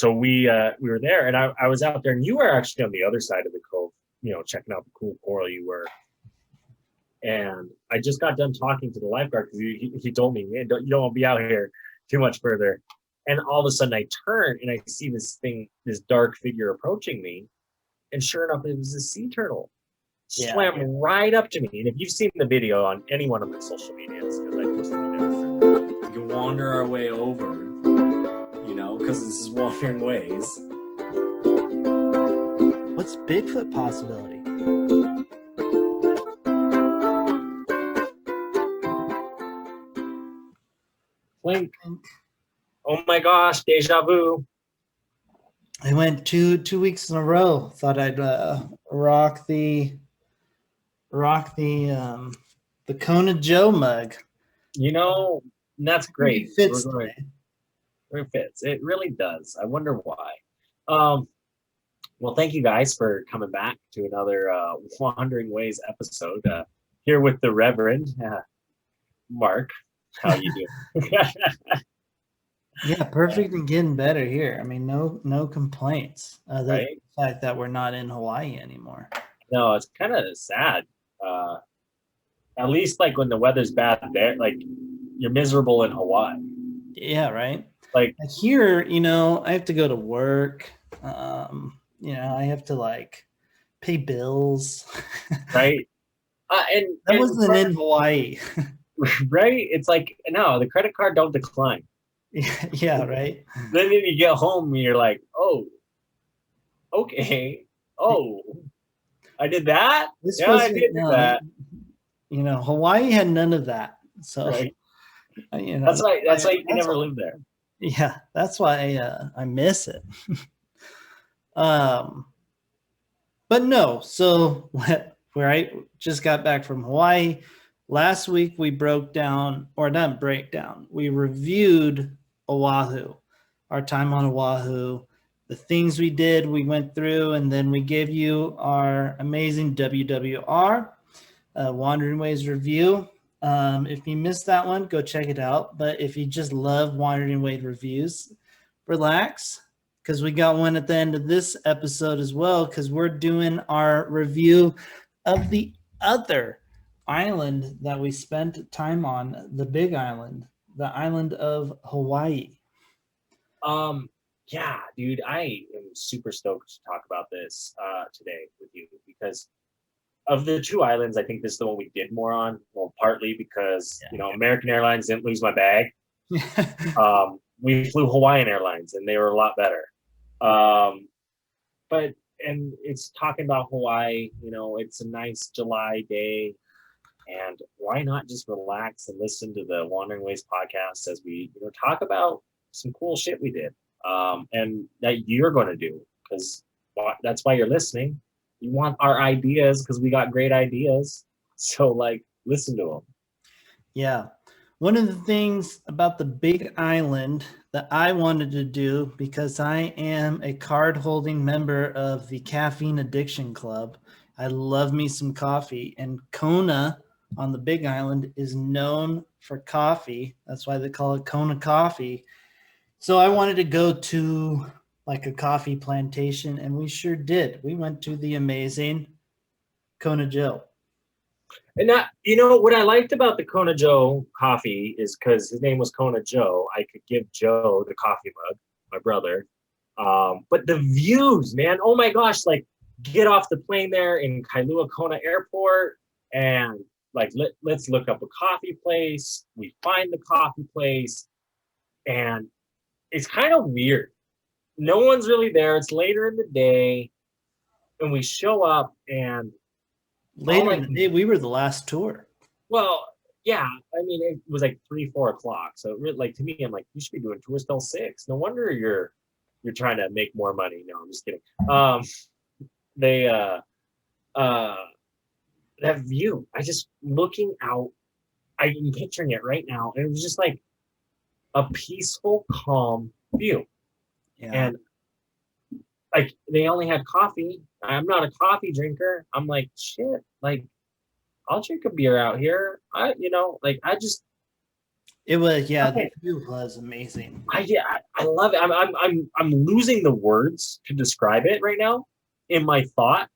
So we were there, and I was out there, and you were actually on the other side of the cove, checking out the cool coral you were. And I just got done talking to the lifeguard because he told me, man, you don't want to be out here too much further. And all of a sudden I turn and I see this dark figure approaching me. And sure enough, it was a sea turtle. Swam right up to me. And if you've seen the video on any one of my social medias, because I posted it, we can wander our way over, because this is Wandering Ways. What's Bigfoot possibility? Blink. Oh my gosh, deja vu. I went two weeks in a row. Thought I'd rock the Kona Joe mug. That's great. It fits today. It fits. It really does. I wonder why. Well, thank you guys for coming back to another Wandering Ways episode here with the Reverend Mark. How you doing? Yeah, perfect and getting better here. I mean, no complaints. The fact that we're not in Hawaii anymore. No, it's kind of sad. At least like when the weather's bad there, like you're miserable in Hawaii. Yeah, right. Like here, I have to go to work. I have to like pay bills. Right. And that wasn't in Hawaii. Right? It's like, no, the credit card don't decline. Yeah, right. Then you get home and you're like, oh, okay. Oh, I did that? I did that. Hawaii had none of that. So, right. That's why you can never live there. Yeah, that's why I miss it. But no, so where I just got back from Hawaii. Last week we we reviewed Oahu, our time on Oahu, the things we did, we went through, and then we gave you our amazing WWR, Wandering Ways review. If you missed that one, go check it out. But if you just love Wandering Ways reviews, relax, because we got one at the end of this episode as well, because we're doing our review of the other island that we spent time on, the Big Island, the island of Hawaii. Yeah, dude, I am super stoked to talk about this today with you, because of the two islands, I think this is the one we did more on. Well, partly because American Airlines didn't lose my bag. We flew Hawaiian Airlines and they were a lot better. And it's talking about Hawaii, it's a nice July day. And why not just relax and listen to the Wandering Ways podcast as we talk about some cool shit we did and that you're going to do, because that's why you're listening. You want our ideas because we got great ideas. So listen to them. Yeah. One of the things about the Big Island that I wanted to do, because I am a card-holding member of the Caffeine Addiction Club, I love me some coffee, and Kona on the Big Island is known for coffee. That's why they call it Kona coffee. So I wanted to go to like a coffee plantation, and we sure did. We went to the amazing Kona Joe. And what I liked about the Kona Joe coffee is because his name was Kona Joe. I could give Joe the coffee mug, my brother. But the views, man, oh my gosh, get off the plane there in Kailua Kona Airport and let's look up a coffee place. We find the coffee place and it's kind of weird. No one's really there. It's later in the day and we show up and later in the day, we were the last tour. Well, yeah. I mean, it was 3-4 o'clock. So to me, I'm like, you should be doing tours till 6. No wonder you're trying to make more money. No, I'm just kidding. That view, I just looking out, I'm picturing it right now. And it was just a peaceful, calm view. Yeah. And they only had coffee. I'm not a coffee drinker. I'm like, shit, I'll drink a beer out here. It was, yeah, the Okay. view was amazing. Yeah, I love it. I'm losing the words to describe it right now in my thought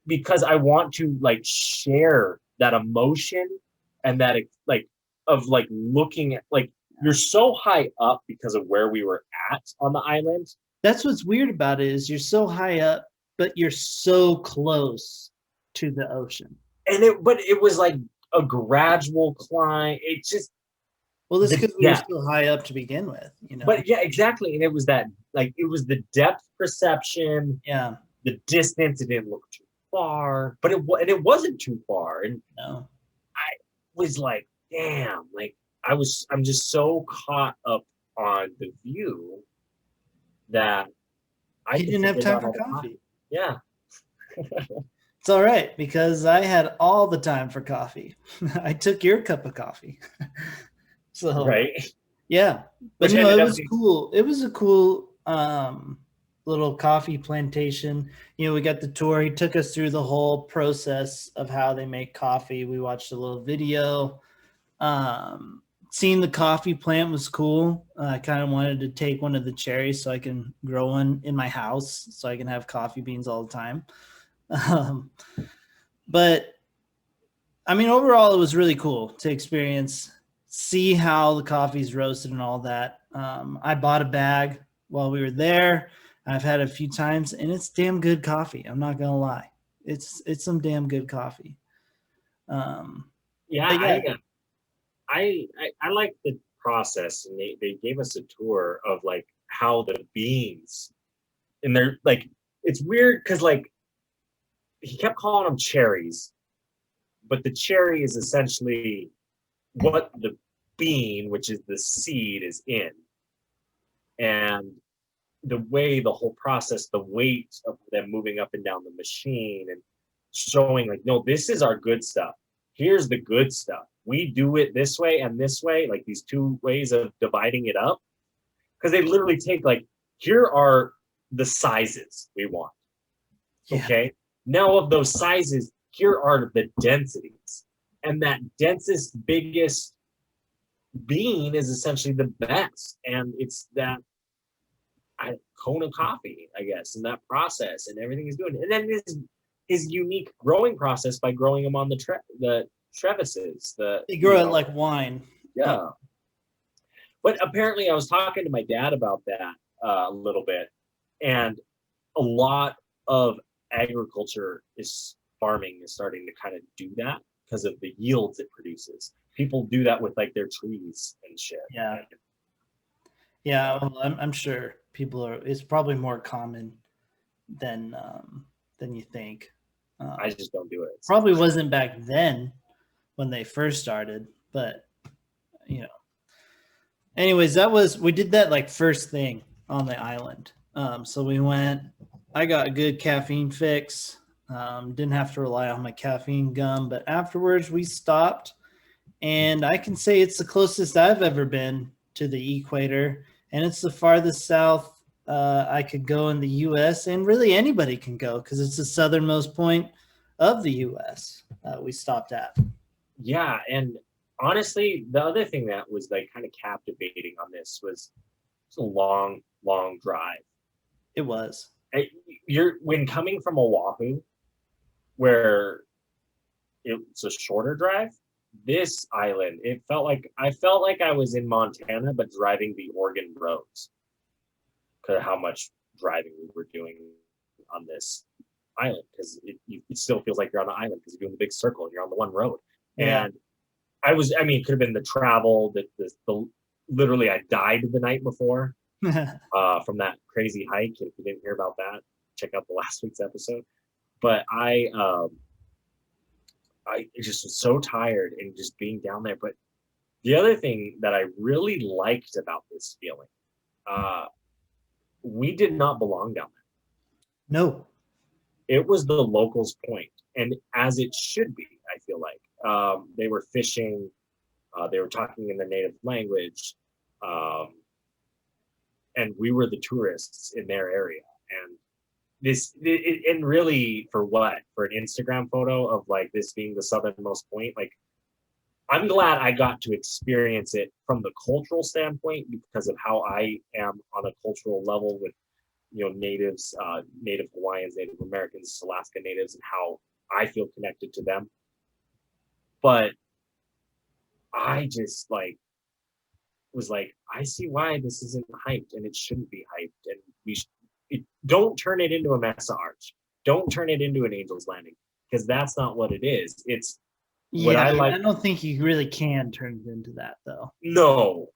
because I want to like share that emotion and that like of like looking at like you're so high up because of where we were at on the island. That's what's weird about it is you're so high up, but you're so close to the ocean. And it was like a gradual climb. It just Well, that's the because we were depth. so high up to begin with, you know? But yeah, exactly. And it was that like it was the depth perception, Yeah, the distance. It didn't look too far, but it wasn't too far. And no. I was like, damn, like I'm just so caught up on the view that I He could didn't have forget time about for all the coffee. coffee. Yeah, It's all right because I had all the time for coffee. I took your cup of coffee. So, right. yeah. But Which no, ended it up was being cool. It was a cool little coffee plantation. You know, we got the tour. He took us through the whole process of how they make coffee. We watched a little video. Um, Seeing the coffee plant was cool. I kind of wanted to take one of the cherries so I can grow one in my house so I can have coffee beans all the time. Um, but I mean, overall, it was really cool to experience, see how the coffee's roasted and all that. I bought a bag while we were there. I've had a few times, and it's damn good coffee. I'm not gonna lie, it's some damn good coffee. Um, yeah. but yeah, I like the process, and they gave us a tour of like how the beans and they're like it's weird because like he kept calling them cherries, but the cherry is essentially what the bean, which is the seed, is in. And the way the whole process, the weight of them moving up and down the machine and showing like, no, this is our good stuff. Here's the good stuff. We do it this way and this way, like these two ways of dividing it up. Because they literally take like, here are the sizes we want. yeah, Okay. Now of those sizes, here are the densities. And that densest, biggest bean is essentially the best. And it's that cone of coffee, I guess, in that process and everything he's doing. And then his unique growing process by growing them on the trevises. they grow it like wine. Yeah. But apparently, I was talking to my dad about that a little bit, and a lot of agriculture is farming is starting to kind of do that because of the yields it produces. People do that with like their trees and shit. Yeah, yeah. Well, I'm sure people are. It's probably more common than you think. I just don't do it. Probably wasn't back then when they first started, but you know. Anyways, we did that like first thing on the island. So we went. I got a good caffeine fix. Didn't have to rely on my caffeine gum, but afterwards we stopped, and I can say it's the closest I've ever been to the equator, and it's the farthest south I could go in the U.S. and really anybody can go because it's the southernmost point of the U.S. We stopped at. Yeah, and honestly, the other thing that was like kind of captivating on this was it's a long, long drive. It was. You're when coming from Oahu, where it's a shorter drive. This island, I felt like I was in Montana, but driving the Oregon roads because of how much driving we were doing on this island. Because it still feels like you're on the island because you're doing the big circle and you're on the one road. Yeah. And I mean, it could have been the travel, the literally I died the night before from that crazy hike. If you didn't hear about that, check out the last week's episode. But I just was so tired and just being down there. But the other thing that I really liked about this feeling, uh, we did not belong down No. there. It was the locals' point, and as it should be. I feel like they were fishing, they were talking in their native language, um, and we were the tourists in their area. And and really for what? For an Instagram photo of like this being the southernmost point, like I'm glad I got to experience it from the cultural standpoint because of how I am on a cultural level with, natives, Native Hawaiians, Native Americans, Alaska Natives, and how I feel connected to them. But I just was like, I see why this isn't hyped, and it shouldn't be hyped, and don't turn it into a Mesa Arch. Don't turn it into an Angel's Landing, because that's not what it is. It's what Yeah, I like. I don't think you really can turn it into that, though. No.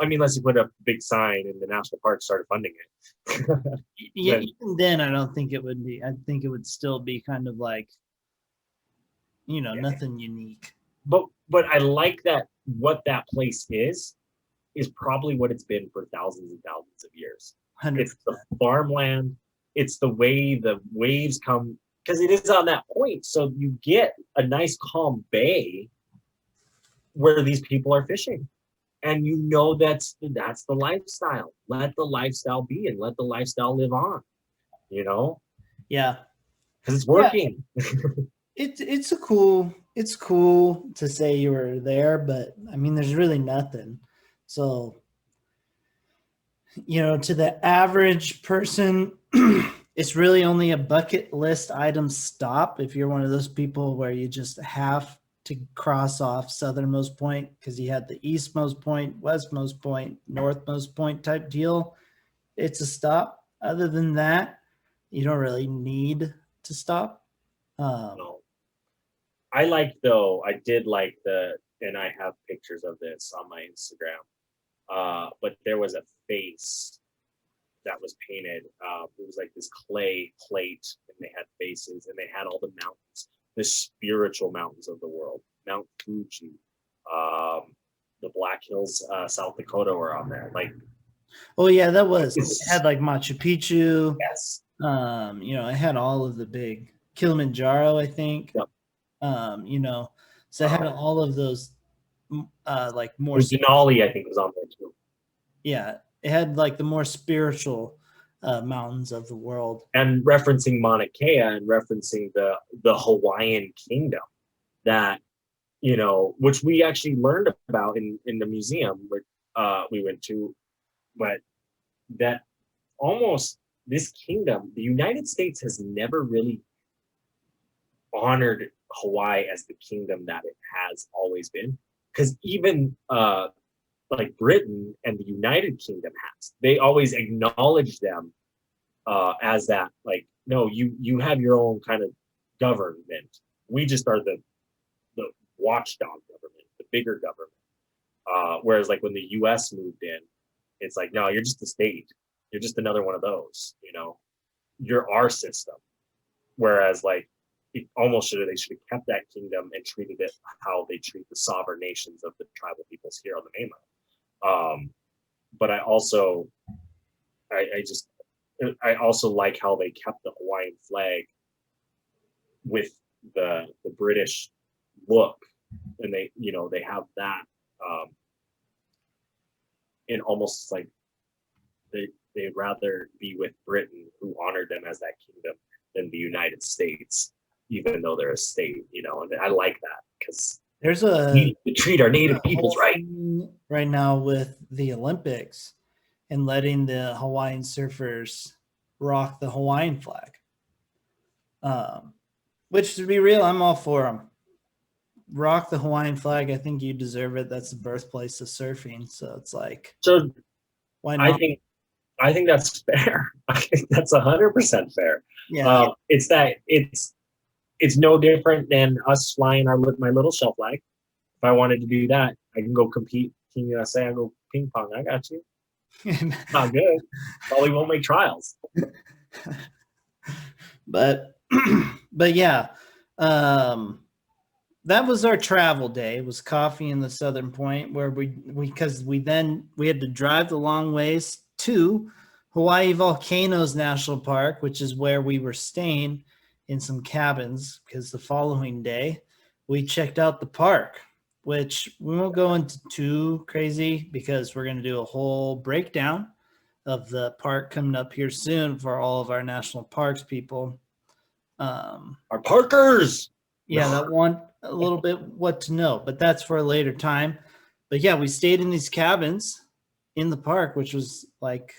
I mean, unless you put up a big sign and the national park started funding it. Yeah, even then, I don't think it would be. I think it would still be kind of like, nothing unique. But I like that what that place is probably what it's been for thousands and thousands of years. 100%. It's the farmland. It's the way the waves come, because it is on that point. So you get a nice calm bay where these people are fishing. And that's the lifestyle. Let the lifestyle be and let the lifestyle live on, Yeah. because it's working. Yeah. It's cool to say you were there, but I mean, there's really nothing. So, to the average person, it's really only a bucket list item stop if you're one of those people where you just have to cross off southernmost point because you had the eastmost point, westmost point, northmost point type deal. It's a stop. Other than that, you don't really need to stop. No. I did like and I have pictures of this on my Instagram, but there was a face that was painted. It was like this clay plate, and they had faces, and they had all the mountains, the spiritual mountains of the world. Mount Fuji, the Black Hills, South Dakota were on there. Oh yeah, that was. It had like Machu Picchu. Yes. It had all of the big Kilimanjaro, I think. Yep. So it had all of those, like more. Denali, I think, was on there too. Yeah, it had like the more spiritual mountains of the world. And referencing Mauna Kea and referencing the Hawaiian kingdom that, which we actually learned about in the museum we went to, but that almost this kingdom, the United States has never really honored Hawaii as the kingdom that it has always been. Because even like Britain and the United Kingdom they always acknowledge them as that, like, no, you have your own kind of government. We just are the watchdog government, the bigger government. Whereas like when the US moved in, it's like, no, you're just a state. You're just another one of those, you're our system. Whereas like they should have kept that kingdom and treated it how they treat the sovereign nations of the tribal peoples here on the mainland. But I also like how they kept the Hawaiian flag with the British look, and they have that, and almost like they'd rather be with Britain, who honored them as that kingdom, than the United States, even though they're a state, and I like that because we treat our native peoples right now with the Olympics and letting the Hawaiian surfers rock the Hawaiian flag. Which, to be real, I'm all for them. Rock the Hawaiian flag. I think you deserve it. That's the birthplace of surfing. So it's like, why not? I think that's fair. I think that's 100% fair. Yeah. It's no different than us flying my little shell flag. If I wanted to do that, I can go compete Team USA. I go ping pong. I got you. Not good. Probably won't make trials. But yeah, that was our travel day. It was coffee in the Southern Point, where because we had to drive the long ways to Hawaii Volcanoes National Park, which is where we were staying in some cabins, because the following day we checked out the park, which we won't go into too crazy because we're going to do a whole breakdown of the park coming up here soon for all of our national parks people. Our parkers. Yeah, that one a little bit what to know, but that's for a later time. But yeah, we stayed in these cabins in the park, which was like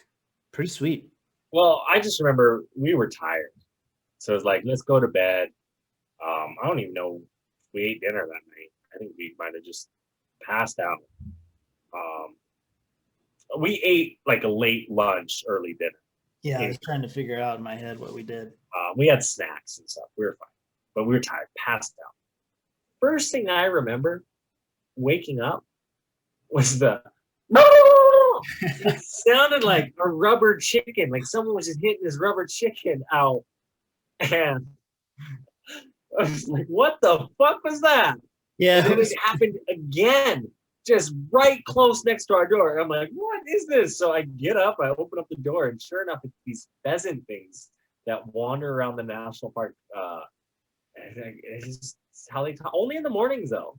pretty sweet. Well, I just remember we were tired, so it was like, let's go to bed. I don't even know if we ate dinner that night. I think we might have just passed out. Um, we ate like a late lunch, early dinner. Yeah, I was trying to figure out in my head what we did. We had snacks and stuff. We were fine, but we were tired, passed out. First thing I remember waking up was the it sounded like a rubber chicken, like someone was just hitting this rubber chicken out, and I was like, "What the fuck was that?" Yeah, And then it happened again, just right close next to our door. I'm like, "What is this?" So I get up, I open up the door, and sure enough, it's these pheasant things that wander around the national park. It's just how they talk. Only in the mornings, though.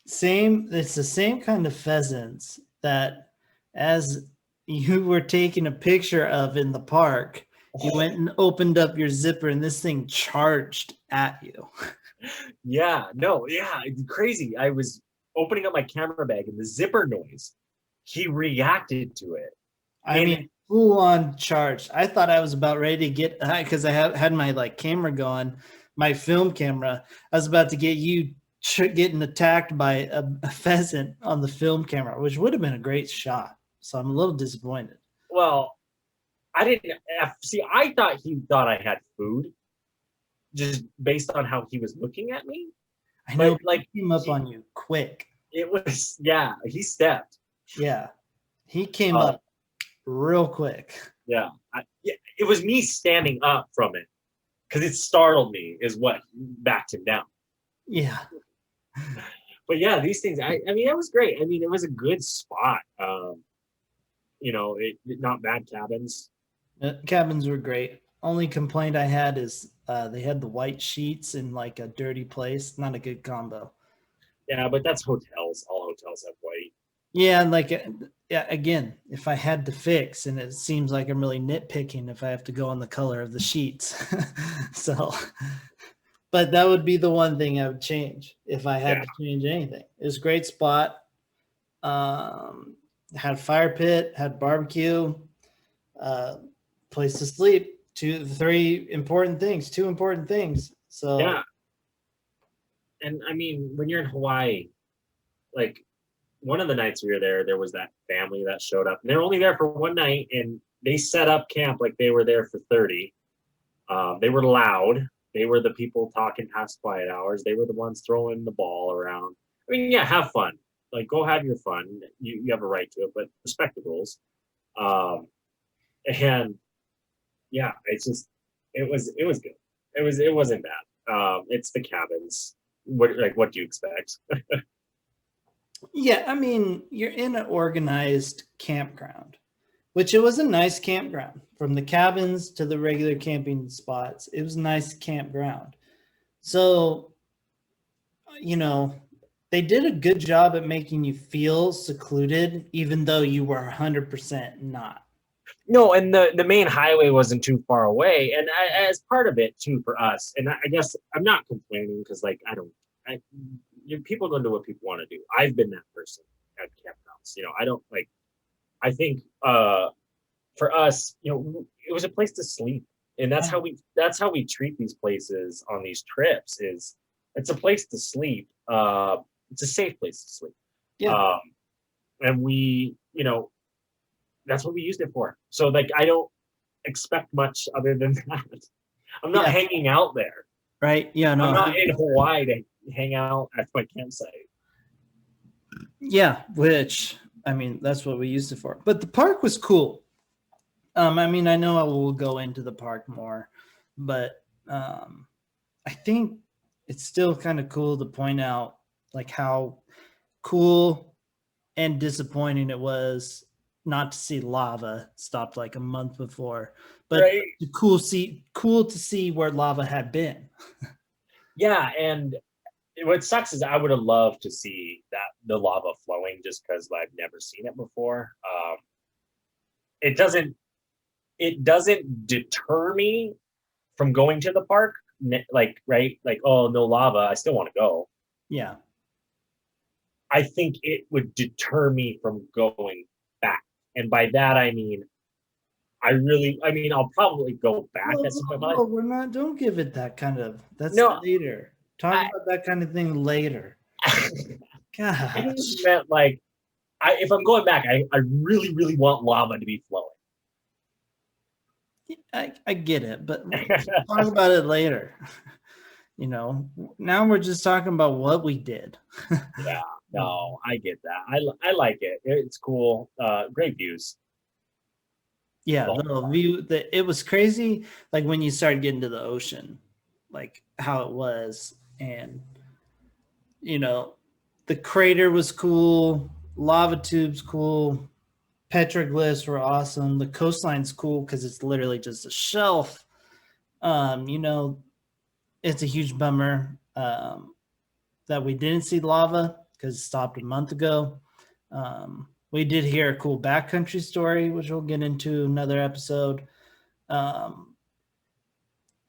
same. It's the same kind of pheasants that as you were taking a picture of in the park, you went and opened up your zipper and this thing charged at you. Yeah, no, yeah, it's crazy. I was opening up my camera bag and the zipper noise, he reacted to it. I mean, full on charged. I thought I was about ready to get because I had my like camera going, my film camera. I was about to get you getting attacked by a pheasant on the film camera, which would have been a great shot. So I'm a little disappointed. Well, I didn't see. I thought he thought I had food, just based on how he was looking at me. I know, But like, he came up on you quick. it was, yeah. He stepped. Yeah, he came up real quick. Yeah, yeah. It was me standing up from it because it startled me. Is what backed him down. Yeah. But yeah, these things. I mean, it was great. I mean, it was a good spot. Not bad cabins. Cabins were great. Only complaint I had is they had the white sheets in like a dirty place. Not a good combo. Yeah, but that's hotels. All hotels have white. Yeah, and like yeah, again, if I had to fix, and it seems like I'm really nitpicking if I have to go on the color of the sheets. So, but that would be the one thing I would change if I had to change anything. It was a great spot. Had fire pit, had barbecue, place to sleep. Two important things. So yeah, and I mean, when you're in Hawaii, like one of the nights we were there, there was that family that showed up. And they were only there for one night, and they set up camp like they were there for 30. They were loud. They were the people talking past quiet hours. They were the ones throwing the ball around. I mean, yeah, have fun. Like, go have your fun. You have a right to it, but respect the rules. And yeah, it's just it was good. It wasn't bad. It's the cabins. What do you expect? yeah, I mean, you're in an organized campground, which it was a nice campground. From the cabins to the regular camping spots, it was a nice campground. So, they did a good job at making you feel secluded, even though you were 100% not. No, and the main highway wasn't too far away, and as part of it too for us. And I guess I'm not complaining because like people go do what people want to do. I've been that person at campgrounds. I don't like. I think for us, it was a place to sleep, and that's how we treat these places on these trips. It's a place to sleep. It's a safe place to sleep. Yeah. And we, that's what we used it for. So like, I don't expect much other than that. I'm not hanging out there. Right. Yeah. No. I'm not in Hawaii to hang out at my campsite. Yeah. Which, I mean, that's what we used it for. But the park was cool. I mean, I know I will go into the park more, but I think it's still kind of cool to point out like how cool and disappointing it was not to see lava stopped like a month before, but cool to see where lava had been. Yeah, and what sucks is I would have loved to see the lava flowing just because I've never seen it before. It doesn't deter me from going to the park, like, right, like, oh, no lava, I still want to go. Yeah. I think it would deter me from going back. And by that, I mean, I'll probably go back Well, at some point in my life. no, we're not. Don't give it that kind of. That's No, later. Talk I, about that kind of thing later. I Gosh. just meant like, if I'm going back, I really, really want lava to be flowing. I get it, but we'll talk about it later. You know, now we're just talking about what we did. Yeah, no, I get that. I like it. It's cool. Great views. Yeah, The whole the park. view that it was crazy, like when you started getting to the ocean, like how it was, and you know, the crater was cool, lava tubes cool, petroglyphs were awesome. The coastline's cool because it's literally just a shelf. You know, it's a huge bummer that we didn't see lava because it stopped a month ago. We did hear a cool backcountry story, which we'll get into another episode. Um,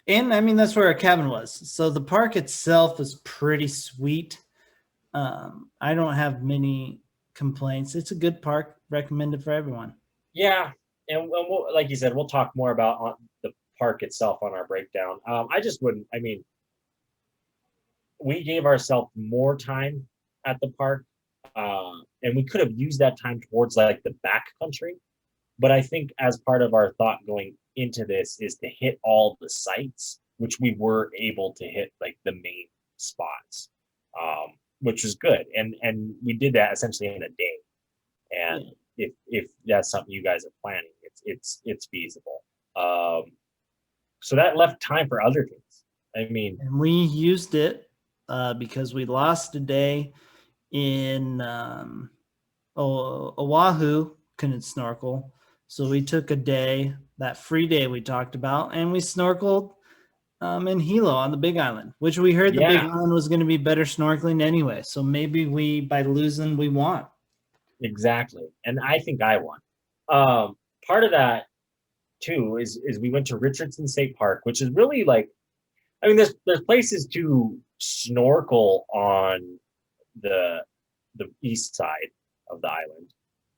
and I mean, that's where our cabin was. So the park itself is pretty sweet. I don't have many complaints. It's a good park, recommended for everyone. Yeah, and we'll, like you said, we'll talk more about the park itself on our breakdown. I just wouldn't. I mean, we gave ourselves more time at the park, and we could have used that time towards like the back country. But I think as part of our thought going into this is to hit all the sites, which we were able to hit like the main spots, which was good, and we did that essentially in a day. And if that's something you guys are planning, it's feasible. So that left time for other things. I mean, And we used it because we lost a day in Oahu, couldn't snorkel. So we took a day, that free day we talked about, and we snorkeled in Hilo on the Big Island, which we heard the Big yeah, Island was going to be better snorkeling anyway. So maybe by losing, we won. exactly. And I think I won. Part of that too is we went to Richardson State Park, which is really like, I mean, there's places to snorkel on the the east side of the island,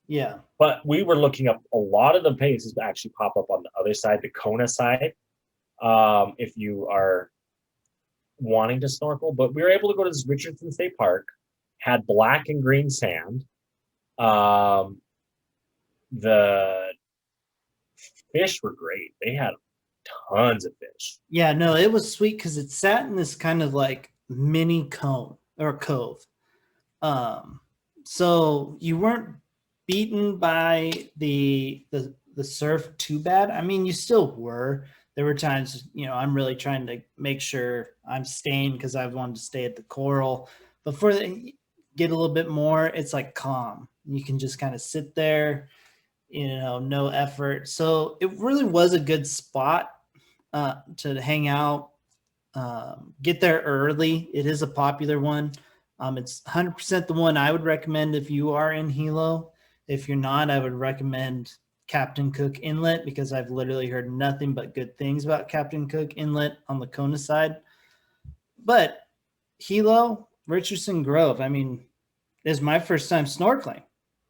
Yeah. but we were looking up a lot of the places that actually pop up on the other side, the Kona side. If you are wanting to snorkel, but we were able to go to this Richardson State Park, had black and green sand. Um, the fish were great. They had tons of fish. Yeah, no, it was sweet because it sat in this kind of like mini cone or cove. Um, so you weren't beaten by the surf too bad. I mean, you still were. There were times, I'm really trying to make sure I'm staying because I wanted to stay at the coral. But get a little bit more, it's like calm. You can just kind of sit there, no effort. So it really was a good spot to hang out. Get there early. It is a popular one. It's 100% the one I would recommend if you are in Hilo. If you're not, I would recommend Captain Cook Inlet because I've literally heard nothing but good things about Captain Cook Inlet on the Kona side. But Hilo, Richardson Grove, I mean, this is my first time snorkeling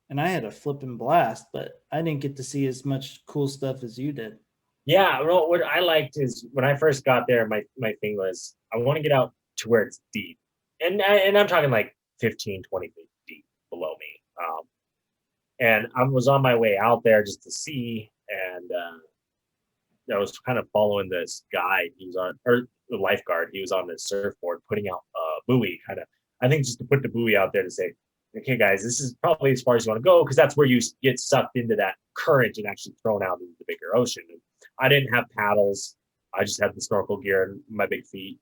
and I had a flipping blast, but I didn't get to see as much cool stuff as you did. Yeah, well, what I liked is when I first got there, my thing was I want to get out to where it's deep, and I'm talking like 15, 20 feet deep below me. And I was on my way out there just to see, and I was kind of following this guy. He was on, or the lifeguard. He was on the surfboard putting out a buoy, kind of. I think just to put the buoy out there to say, okay, guys, this is probably as far as you want to go because that's where you get sucked into that current and actually thrown out into the bigger ocean. And I didn't have paddles. I just had the snorkel gear and my big feet.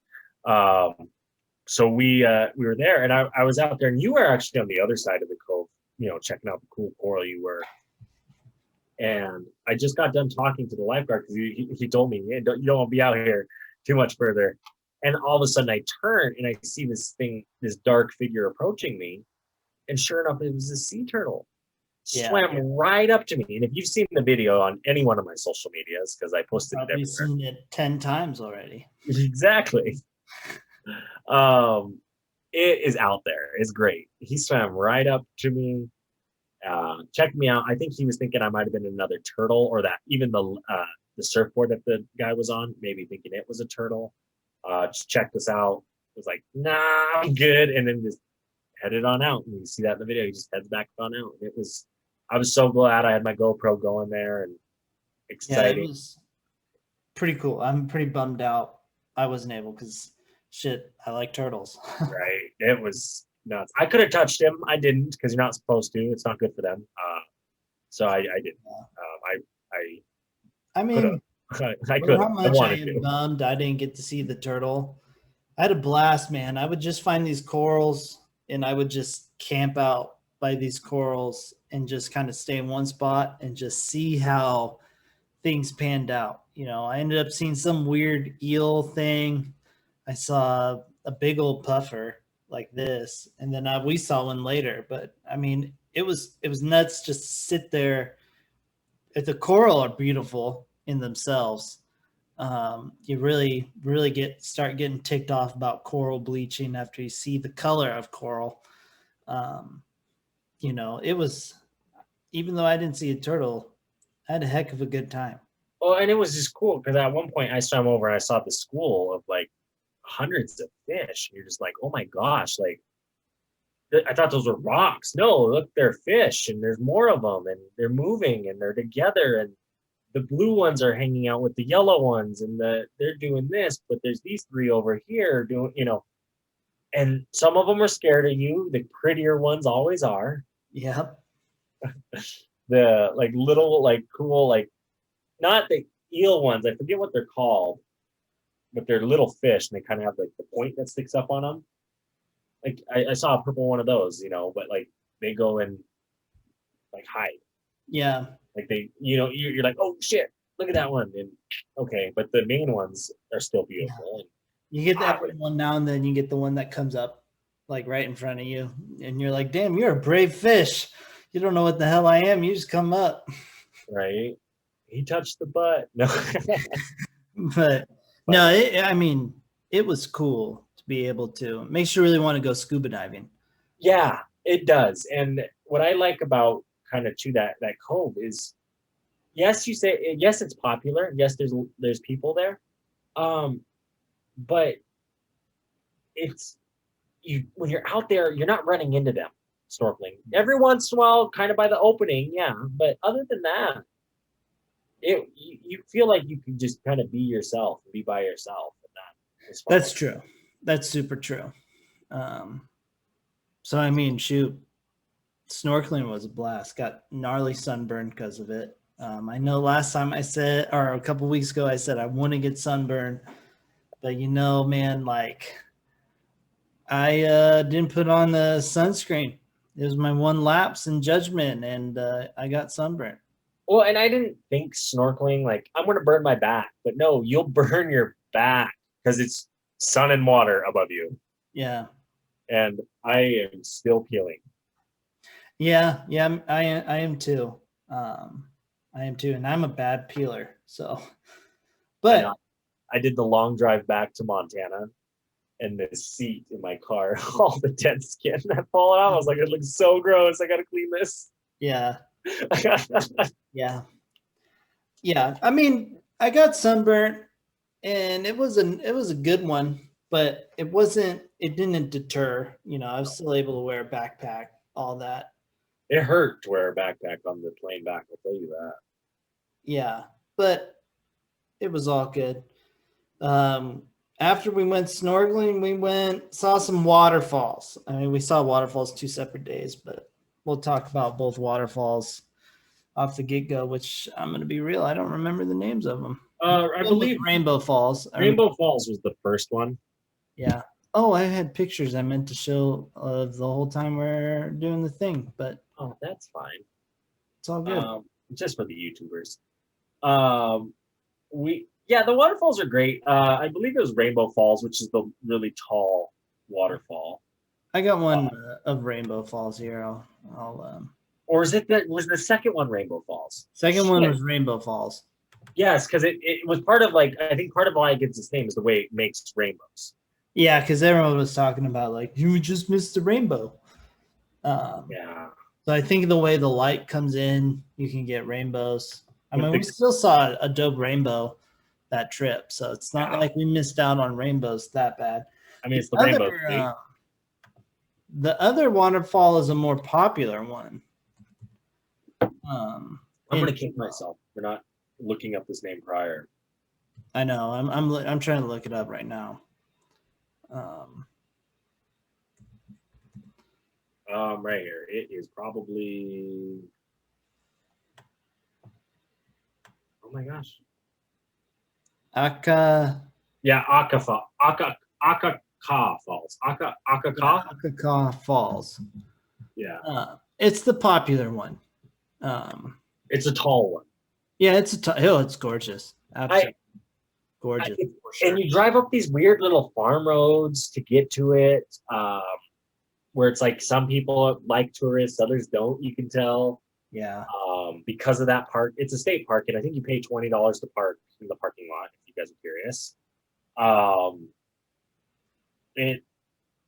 So we were there, and I was out there, and you were actually on the other side of the cove, checking out the cool coral you were. And I just got done talking to the lifeguard because he told me, hey, you don't want to be out here too much further. And all of a sudden, I turn and I see this dark figure approaching me, and sure enough, it was a sea turtle. Yeah. swam right up to me. And if you've seen the video on any one of my social medias, because I posted it Probably everywhere. seen it 10 times already. Exactly. It is out there. It's great. He swam right up to me, checked me out. I think he was thinking I might have been another turtle, or that even the surfboard that the guy was on, maybe thinking it was a turtle. Just checked us out. Was like, nah, I'm good, and then just headed on out. And you see that in the video. He just heads back on out. It was. I was so glad I had my GoPro going there, and exciting. Yeah, it was pretty cool. I'm pretty bummed out I wasn't able because shit, I like turtles. Right. It was nuts. I could have touched him. I didn't because you're not supposed to. It's not good for them. So I didn't. I Could have. mean, I for could how have. I much I wanted am to. bummed I didn't get to see the turtle. I had a blast, man. I would just find these corals and I would just camp out by these corals and just kind of stay in one spot and just see how things panned out. You know, I ended up seeing some weird eel thing. I saw a big old puffer like this, and then we saw one later. But I mean, it was nuts just to sit there. If the coral are beautiful in themselves, you really start getting ticked off about coral bleaching after you see the color of coral. Um, you know, it was, even though I didn't see a turtle, I had a heck of a good time. Well, and it was just cool because at one point I swam over and I saw the school of like hundreds of fish. And you're just like, oh my gosh, like I thought those were rocks. No, look, they're fish, and there's more of them, and they're moving, and they're together, and the blue ones are hanging out with the yellow ones, and they're doing this, but there's these three over here doing, and some of them are scared of you. The prettier ones always are. Yep. The like little, like cool, like not the eel ones. I forget what they're called, but they're little fish, and they kind of have like the point that sticks up on them. Like I saw a purple one of those, but like they go and like hide. Yeah. Like you're like, oh shit, look at that one. And okay, but the main ones are still beautiful. Yeah. You get that one now and then. You get the one that comes up like right in front of you, and you're like, damn, you're a brave fish. You don't know what the hell I am. You just come up. Right. He touched the butt. No. But no, I mean, it was cool to be able to. Makes you really want to go scuba diving. Yeah, it does. And what I like about kind of to that cove is, yes, you say yes, it's popular. Yes, there's people there, but it's when you're out there, you're not running into them snorkeling. Every once in a while, kind of by the opening, yeah. But other than that, you feel like you can just kind of be yourself, be by yourself, and that's true. That's super true. So I mean, shoot, snorkeling was a blast. Got gnarly sunburn because of it. I know last time I said, or a couple weeks ago, I said I want to get sunburned, but man, like I didn't put on the sunscreen. It was my one lapse in judgment, and I got sunburned. Well, and I didn't think snorkeling like I'm going to burn my back, but no, you'll burn your back because it's sun and water above you. Yeah. And I am still peeling. Yeah, I am too. I am too, and I'm a bad peeler. So, but I did the long drive back to Montana, and the seat in my car, all the dead skin that fall out. I was like, it looks so gross. I got to clean this. Yeah. Yeah. I mean, I got sunburnt, and it was a good one, but it didn't deter. I was still able to wear a backpack, all that. It hurt to wear a backpack on the plane back, I'll tell you that. Yeah, but it was all good. After we went snorkeling, we saw some waterfalls. I mean, we saw waterfalls 2 separate days, but we'll talk about both waterfalls off the get-go, which I'm going to be real, I don't remember the names of them. I believe Rainbow Falls. Rainbow Falls was the first one. Yeah. Oh, I had pictures I meant to show of the whole time we're doing the thing, but oh, that's fine. It's all good. Just for the YouTubers. The waterfalls are great. I believe it was Rainbow Falls, which is the really tall waterfall. I got one of Rainbow Falls here. Or is it that was the second one Rainbow Falls? Second one Shit. was Rainbow Falls. Yes, because it was part of like I think part of why it gets its name is the way it makes rainbows. Yeah, because everyone was talking about like you just missed the rainbow. Yeah. So I think the way the light comes in, you can get rainbows. I With mean, the- we still saw a dope rainbow that trip, so it's not like we missed out on rainbows that bad. I mean, it's the rainbow. The other waterfall is a more popular one. I'm gonna kick myself for not looking up this name prior. I know. I'm trying to look it up right now. Right here. It is probably. Oh my gosh. Yeah, Akaka Falls. Akaka. Akaka Falls. Yeah. It's the popular one. It's a tall one. Yeah, it's gorgeous. Absolutely gorgeous. And you drive up these weird little farm roads to get to it, where it's like some people like tourists, others don't. You can tell. Yeah. Because of that park, it's a state park, and I think you pay $20 to park in the parking lot. If you guys are curious,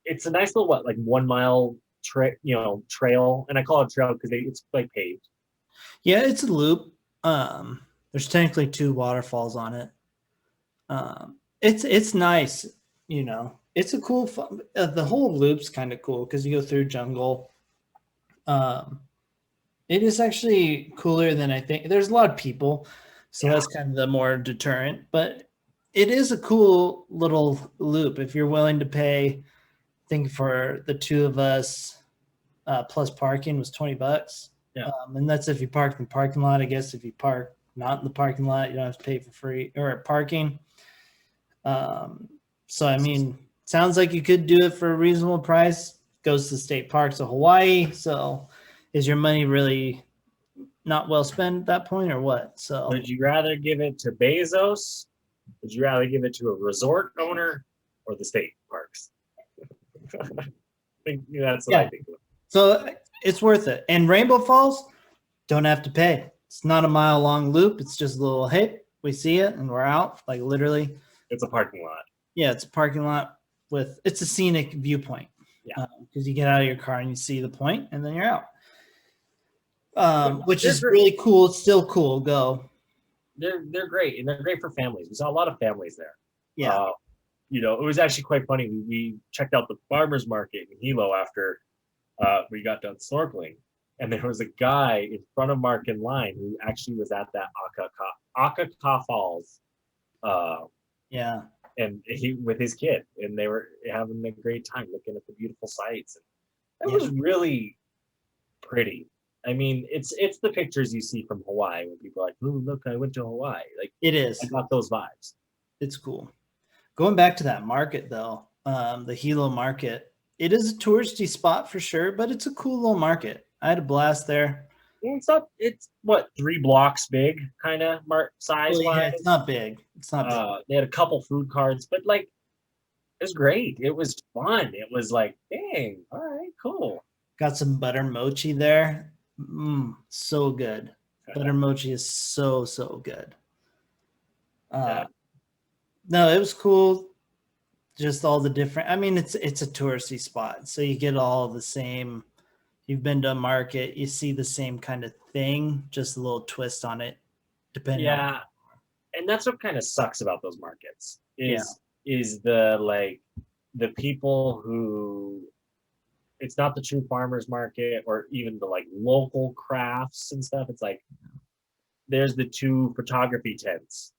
it's a nice little 1 mile trail, and I call it trail because it's like paved. Yeah, it's a loop. There's technically 2 waterfalls on it. It's nice, It's a cool. The whole loop's kind of cool because you go through jungle. It is actually cooler than I think. There's a lot of people, so that's kind of the more deterrent. But it is a cool little loop if you're willing to pay. I think for the 2 of us, plus parking was $20. Yeah. And that's if you park in the parking lot. I guess if you park not in the parking lot, you don't have to pay for free or parking. So I mean, sounds like you could do it for a reasonable price. Goes to state parks of Hawaii. So is your money really not well spent at that point or what? So would you rather give it to Bezos? Would you rather give it to a resort owner or the state parks? I think that's what I think. So it's worth it. And Rainbow Falls, don't have to pay. It's not a mile long loop. It's just a little, hey, we see it and we're out. Like literally. It's a parking lot. Yeah, it's a parking lot it's a scenic viewpoint. Yeah. Because you get out of your car and you see the point and then you're out. Which is great. really cool. It's still cool. Go. They're great, and they're great for families. We saw a lot of families there. Yeah. It was actually quite funny. We checked out the farmers market in Hilo after we got done snorkeling, and there was a guy in front of Mark in line who actually was at that Akaka Falls. Yeah. And he with his kid, and they were having a great time looking at the beautiful sights. And it was really pretty. I mean, it's the pictures you see from Hawaii when people are like, "Ooh, look, I went to Hawaii." Like it is. I got those vibes. It's cool. Going back to that market though, the Hilo market, it is a touristy spot for sure, but it's a cool little market. I had a blast there. It's what 3 blocks big, kind of size wise. Yeah, it's not big. It's not big. They had a couple food carts, but like it was great. It was fun. It was like, dang, all right, cool. Got some butter mochi there. So good. Butter mochi is so good. No, it was cool. Just all the different. I mean, it's a touristy spot, so you get all the same. You've been to a market, you see the same kind of thing, just a little twist on it, depending. Yeah, and that's what kind of sucks about those markets is the people who. It's not the true farmers market or even the local crafts and stuff. It's like there's the 2 photography tents.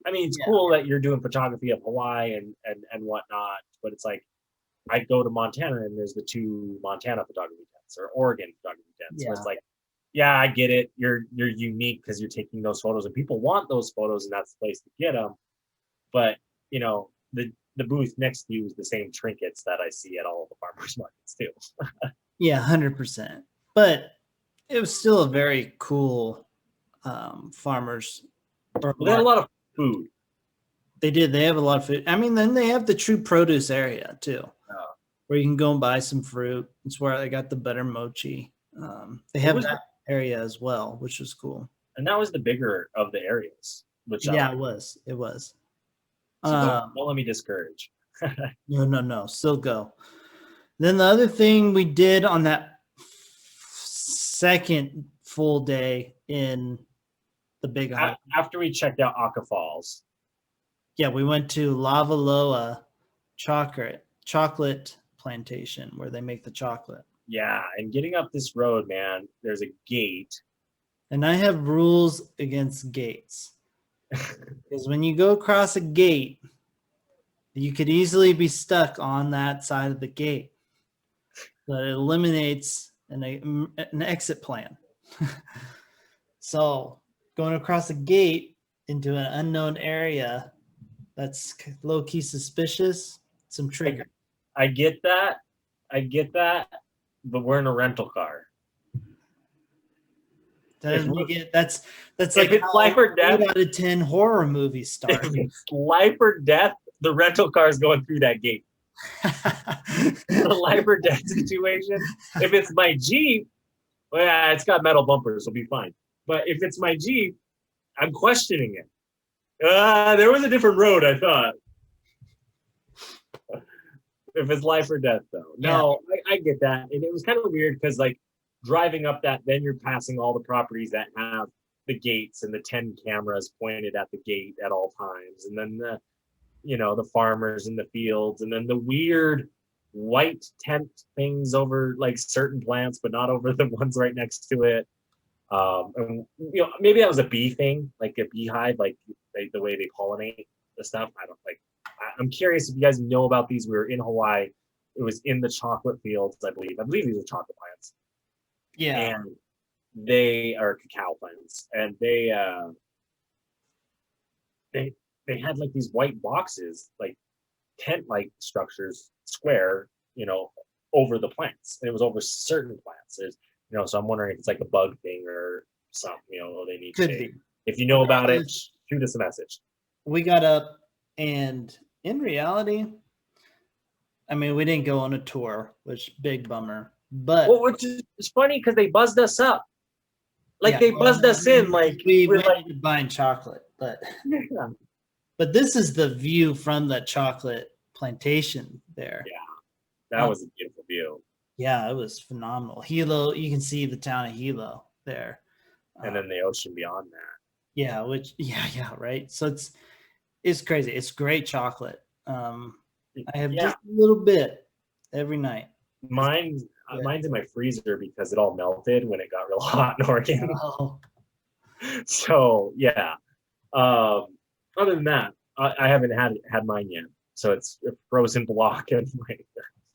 I mean, it's cool that you're doing photography of Hawaii and whatnot, but it's like I go to Montana and there's the 2 Montana photography tents or Oregon photography tents. So it's like, yeah, I get it. You're unique because you're taking those photos and people want those photos and that's the place to get them. But the booth next to you is the same trinkets that I see at all of the farmers markets too. Yeah, 100%. But it was still a very cool farmers. They had a lot of food. They did. They have a lot of food. I mean, then they have the true produce area too, where you can go and buy some fruit. It's where they got the butter mochi. They have that. area as well, which was cool. And that was the bigger of the areas, which I Yeah, like. it was. So don't let me discourage. No, still go. Then the other thing we did on that second full day in the Big Island. After we checked out Aka Falls. Yeah, we went to Lava Loa chocolate plantation where they make the chocolate. Yeah, and getting up this road, man, there's a gate. And I have rules against gates. Because when you go across a gate, you could easily be stuck on that side of the gate. So it eliminates an exit plan. So going across a gate into an unknown area, that's low-key suspicious. Some trigger. I get that, but we're in a rental car. That's like it's life or death. 8 out of 10 horror movies start. If it's life or death, the rental car is going through that gate. The life or death situation. If it's my Jeep, well, yeah, it's got metal bumpers, it'll be fine. But if it's my Jeep, I'm questioning it. There was a different road, I thought. If it's life or death, though. No, I get that. And it was kind of weird because, like, driving up that, then you're passing all the properties that have the gates and the 10 cameras pointed at the gate at all times. And then the farmers in the fields, and then the weird white tent things over like certain plants, but not over the ones right next to it. And maybe that was a bee thing, like a beehive, like the way they pollinate the stuff. I'm curious if you guys know about these. We were in Hawaii. It was in the chocolate fields, I believe. I believe these are chocolate plants. Yeah. And they are cacao plants. And they had like these white boxes, like tent-like structures, square, over the plants. And it was over certain plants. There's, so I'm wondering if it's like a bug thing or something, they need Could to. be. If you know about it, shoot us a message. We got up, and in reality, I mean, we didn't go on a tour, which big bummer. But which is funny because they buzzed us up. Like they buzzed us in, like we were like buying chocolate, but yeah. But this is the view from the chocolate plantation there. Yeah, that was a beautiful view. Yeah, it was phenomenal. Hilo, you can see the town of Hilo there. And then the ocean beyond that. Yeah, right. So it's crazy. It's great chocolate. I have just a little bit every night. Mine's in my freezer because it all melted when it got real hot in Oregon. Oh. So yeah. Other than that, I haven't had mine yet. So it's a frozen block in my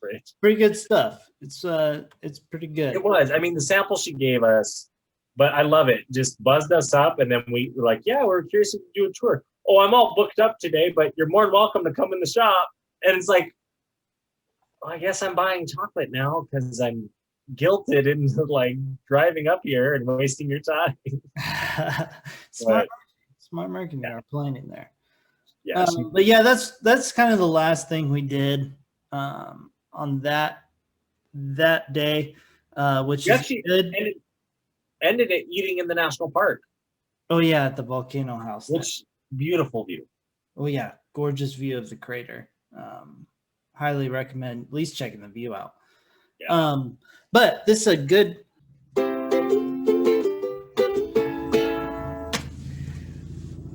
fridge. Pretty good stuff. It's pretty good. It was. I mean, the sample she gave us, but I love it. Just buzzed us up, and then we were like, "Yeah, we're curious to do a tour." Oh, I'm all booked up today, but you're more than welcome to come in the shop. And it's like, well, I guess I'm buying chocolate now because I'm guilted into like driving up here and wasting your time. Smart marketing. Our planning there. Yeah, but yeah, that's kind of the last thing we did on that day, which you is actually good. Ended it eating in the national park. Oh yeah, at the volcano house. Which beautiful view. Oh yeah, gorgeous view of the crater. Highly recommend at least checking the view out. Yeah. But this is a good.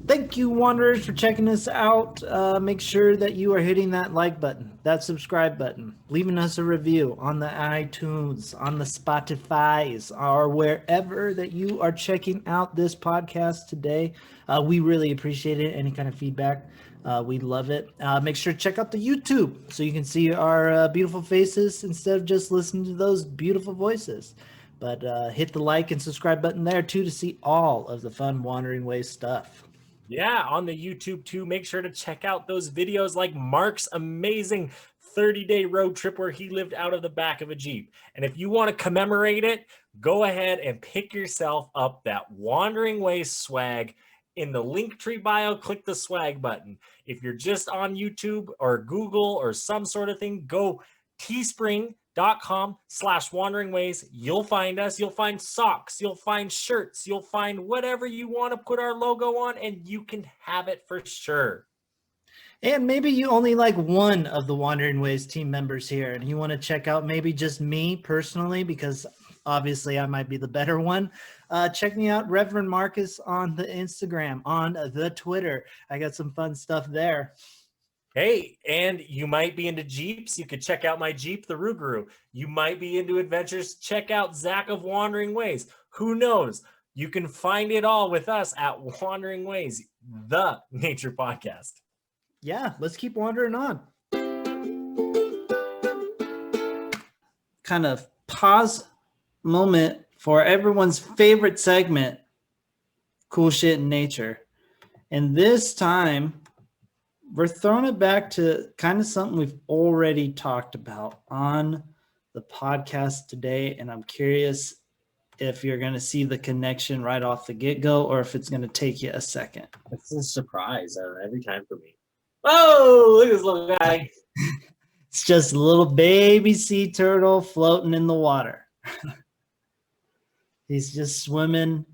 Thank you, Wanderers, for checking us out. Make sure that you are hitting that like button, that subscribe button, leaving us a review on the iTunes, on the Spotifys, or wherever that you are checking out this podcast today. We really appreciate it. Any kind of feedback, we love it. Make sure to check out the YouTube so you can see our beautiful faces instead of just listening to those beautiful voices. But hit the like and subscribe button there, too, to see all of the fun Wandering Ways stuff. Yeah, on the YouTube too. Make sure to check out those videos like Mark's amazing 30-day road trip where he lived out of the back of a Jeep. And if you want to commemorate it, go ahead and pick yourself up that Wandering Ways swag. In the Linktree bio, click the swag button. If you're just on YouTube or Google or some sort of thing, go Teespring, youtube.com/wanderingways. You'll find us. You'll find socks. You'll find shirts. You'll find whatever you want to put our logo on, and you can have it for sure. And maybe you only like one of the Wandering Ways team members here, and you want to check out maybe just me personally, because obviously I might be the better one. Check me out, Reverend Marcus, on the Instagram, on the Twitter. I got some fun stuff there. Hey, and you might be into Jeeps. You could check out my Jeep, the Rougarou. You might be into adventures. Check out Zach of Wandering Ways. Who knows? You can find it all with us at Wandering Ways, the nature podcast. Yeah, let's keep wandering on. Kind of pause moment for everyone's favorite segment, cool shit in nature. And this time, we're throwing it back to kind of something we've already talked about on the podcast today. And I'm curious if you're going to see the connection right off the get-go, or if it's going to take you a second. It's a surprise every time for me. Oh, look at this little guy. It's just a little baby sea turtle floating in the water. He's just swimming,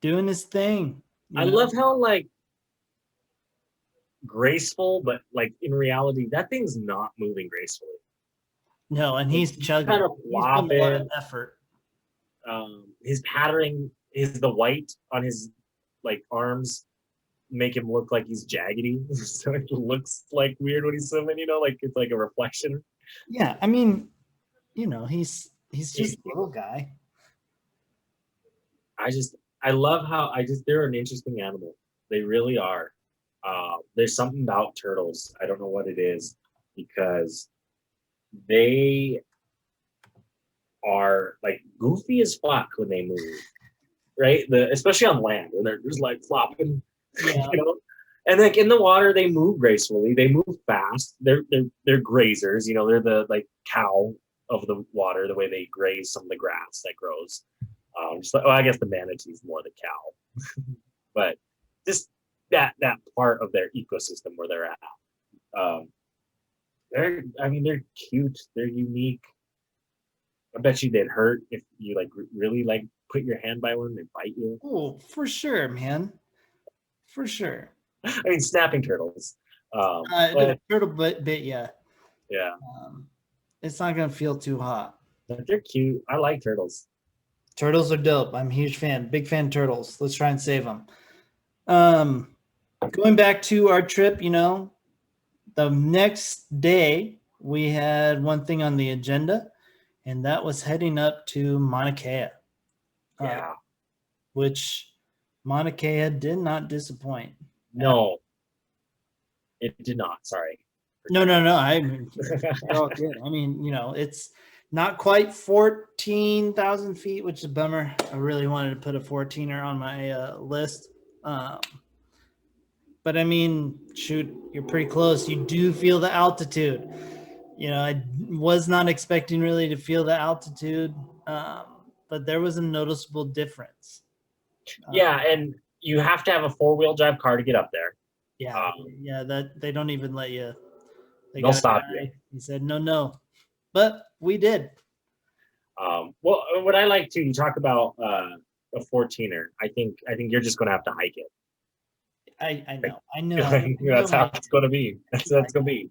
doing his thing. I love how like graceful, but like in reality, that thing's not moving gracefully. No, and he's chugging. Kind of He's putting a lot flopping. of effort. His patterning is the white on his like arms make him look like he's jaggedy, so it looks like weird when he's swimming. You know, like it's like a reflection. Yeah, I mean, you know, he's just a little guy. I love how they're an interesting animal. They really are. There's something about turtles. I don't know what it is, because they are like goofy as fuck when they move, right? Especially on land when they're just like flopping, Yeah. you know. And like in the water, they move gracefully. They move fast. They're grazers. You know, they're the like cow of the water. The way they graze some of the grass that grows. Just like, well, I guess the manatee is more the cow, but just that part of their ecosystem where they're at. They're cute. They're unique. I bet you they'd hurt if you like really like put your hand by one. They bite you. Oh, for sure, man. For sure. I mean, snapping turtles. The turtle bit, yeah. Yeah, It's not gonna feel too hot. but they're cute. I like turtles. Turtles are dope. I'm a huge fan. Big fan of turtles. Let's try and save them. Going back to our trip, you know, the next day we had one thing on the agenda, and that was heading up to Mauna Kea. Yeah. Which Mauna Kea did not disappoint. No, it did not. Sorry. No. I mean, you're all good. I mean, you know, it's not quite 14,000 feet, which is a bummer. I really wanted to put a 14er on my list. But I mean, shoot, you're pretty close. You do feel the altitude. You know, I was not expecting really to feel the altitude, but there was a noticeable difference. Yeah, and you have to have a 4-wheel drive car to get up there. Yeah, that they don't even let you. They'll stop you. He said no, but we did. Well, what I like too, you talk about a 14er. I think you're just going to have to hike it. I know. That's how it's going to be. That's how it's going to be.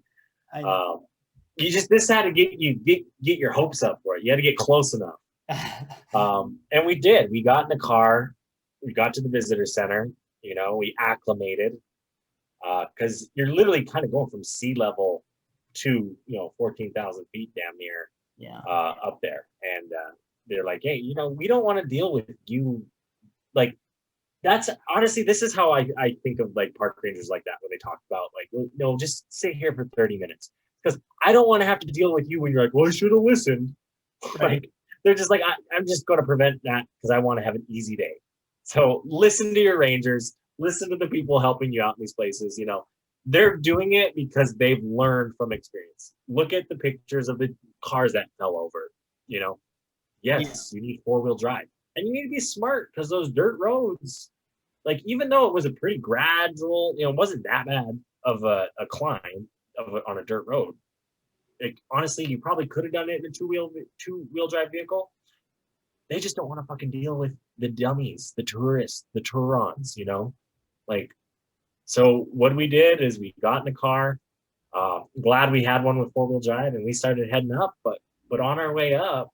This had to get your hopes up for it. You had to get close enough. And we did. We got in the car. We got to the visitor center. You know, we acclimated because you're literally kind of going from sea level to 14,000 feet damn near. Yeah. Up there, and they're like, hey, we don't want to deal with you. Like, that's honestly, this is how I think of like park rangers like that when they talk about like, no, just sit here for 30 minutes because I don't want to have to deal with you when you're like, well, I should have listened. Right. Like, they're just like, I'm just going to prevent that because I want to have an easy day. So listen to your rangers, listen to the people helping you out in these places. They're doing it because they've learned from experience. Look at the pictures of the cars that fell over. Yes, you need 4-wheel drive. And you need to be smart because those dirt roads, like even though it was a pretty gradual, it wasn't that bad of a climb on a dirt road. like honestly, you probably could have done it in a two-wheel drive vehicle. They just don't want to fucking deal with the dummies, the tourists, the Turons, you know? Like, so what we did is we got in the car. Glad we had one with four-wheel drive, and we started heading up. But on our way up,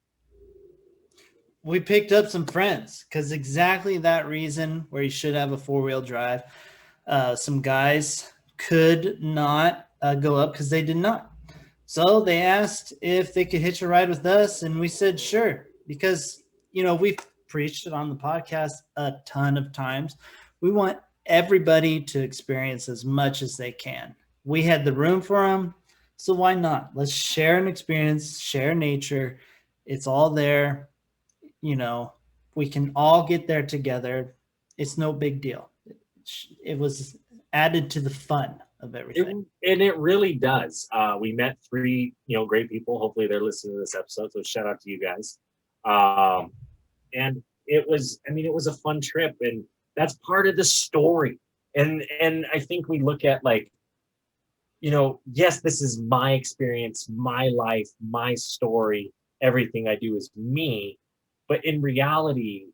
we picked up some friends because exactly that reason where you should have a four-wheel drive. Some guys could not go up because they did not. So they asked if they could hitch a ride with us, and we said sure, because we've preached it on the podcast a ton of times. We want everybody to experience as much as they can. We had the room for them, so why not? Let's share an experience, share nature. It's all there. We can all get there together. It's no big deal. It was added to the fun of everything. And it really does. We met three, great people. Hopefully they're listening to this episode. So shout out to you guys. And it was a fun trip, and that's part of the story. And I think we look at like, yes, this is my experience, my life, my story. Everything I do is me. But in reality,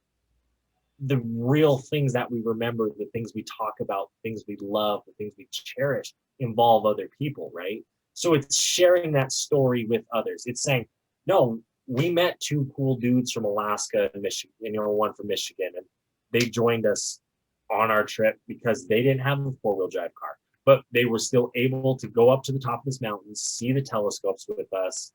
the real things that we remember, the things we talk about, the things we love, the things we cherish involve other people, right? So it's sharing that story with others. It's saying, no, we met two cool dudes from Alaska and Michigan, one from Michigan, and they joined us on our trip because they didn't have a four-wheel drive car, but they were still able to go up to the top of this mountain, see the telescopes with us,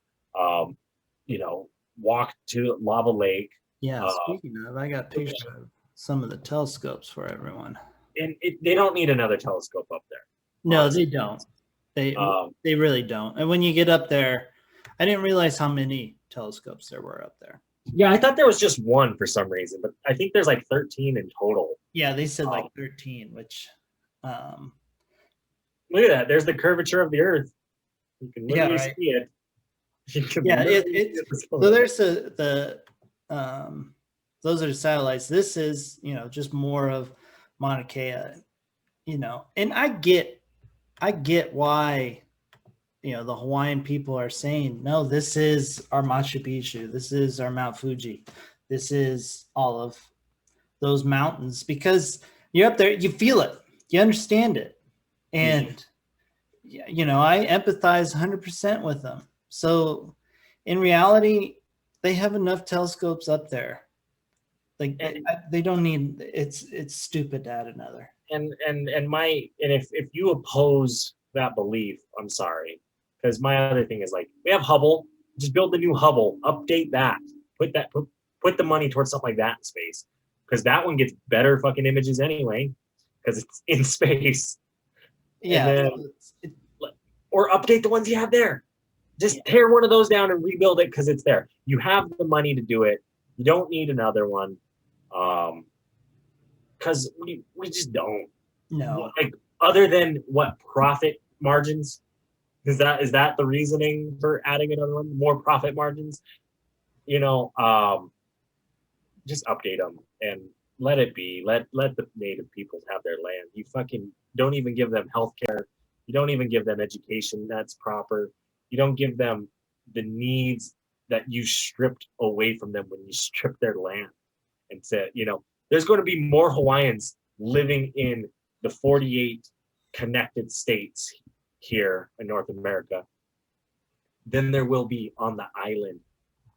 walk to Lava Lake. Yeah, speaking of, I got pictures of some of the telescopes for everyone. And they don't need another telescope up there. No, honestly. They don't. They really don't. And when you get up there, I didn't realize how many telescopes there were up there. Yeah, I thought there was just one for some reason, but I think there's like 13 in total. Yeah, they said like 13, which look at that. There's the curvature of the Earth. You can literally see it. So there's those are the satellites. This is, just more of Mauna Kea, and I get why, the Hawaiian people are saying, no, this is our Machu Picchu. This is our Mount Fuji. This is all of those mountains, because you're up there, you feel it, you understand it. And, I empathize 100% with them. So in reality, they have enough telescopes up there. Like they don't need, it's stupid to add another. And if you oppose that belief, I'm sorry, because my other thing is like, we have Hubble, just build the new Hubble, update that, put the money towards something like that in space, because that one gets better fucking images anyway, because it's in space. Yeah. Or update the ones you have there. Just tear one of those down and rebuild it because it's there. You have the money to do it. You don't need another one. Because we just don't. No. Like, other than what, profit margins? Is that the reasoning for adding another one? More profit margins? Just update them and let it be. Let the native peoples have their land. You fucking don't even give them healthcare. You don't even give them education that's proper. You don't give them the needs that you stripped away from them when you stripped their land. And said, there's going to be more Hawaiians living in the 48 connected states here in North America than there will be on the island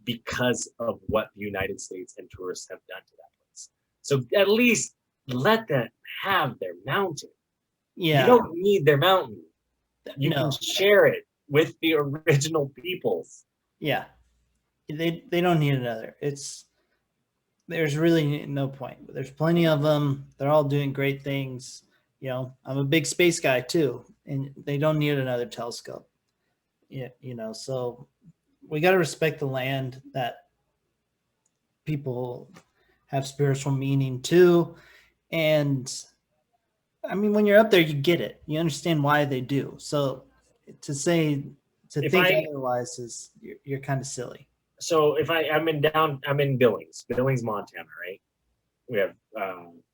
because of what the United States and tourists have done to that place. So at least let them have their mountain. Yeah. You don't need their mountain. You can share it with the original peoples. Yeah. They don't need another. There's really no point. There's plenty of them. They're all doing great things. I'm a big space guy too, and they don't need another telescope. So we got to respect the land, that people have spiritual meaning too. And I mean, when you're up there, you get it. You understand why they do. So to think otherwise is you're kind of silly. So if I'm in Billings, Montana, right? We have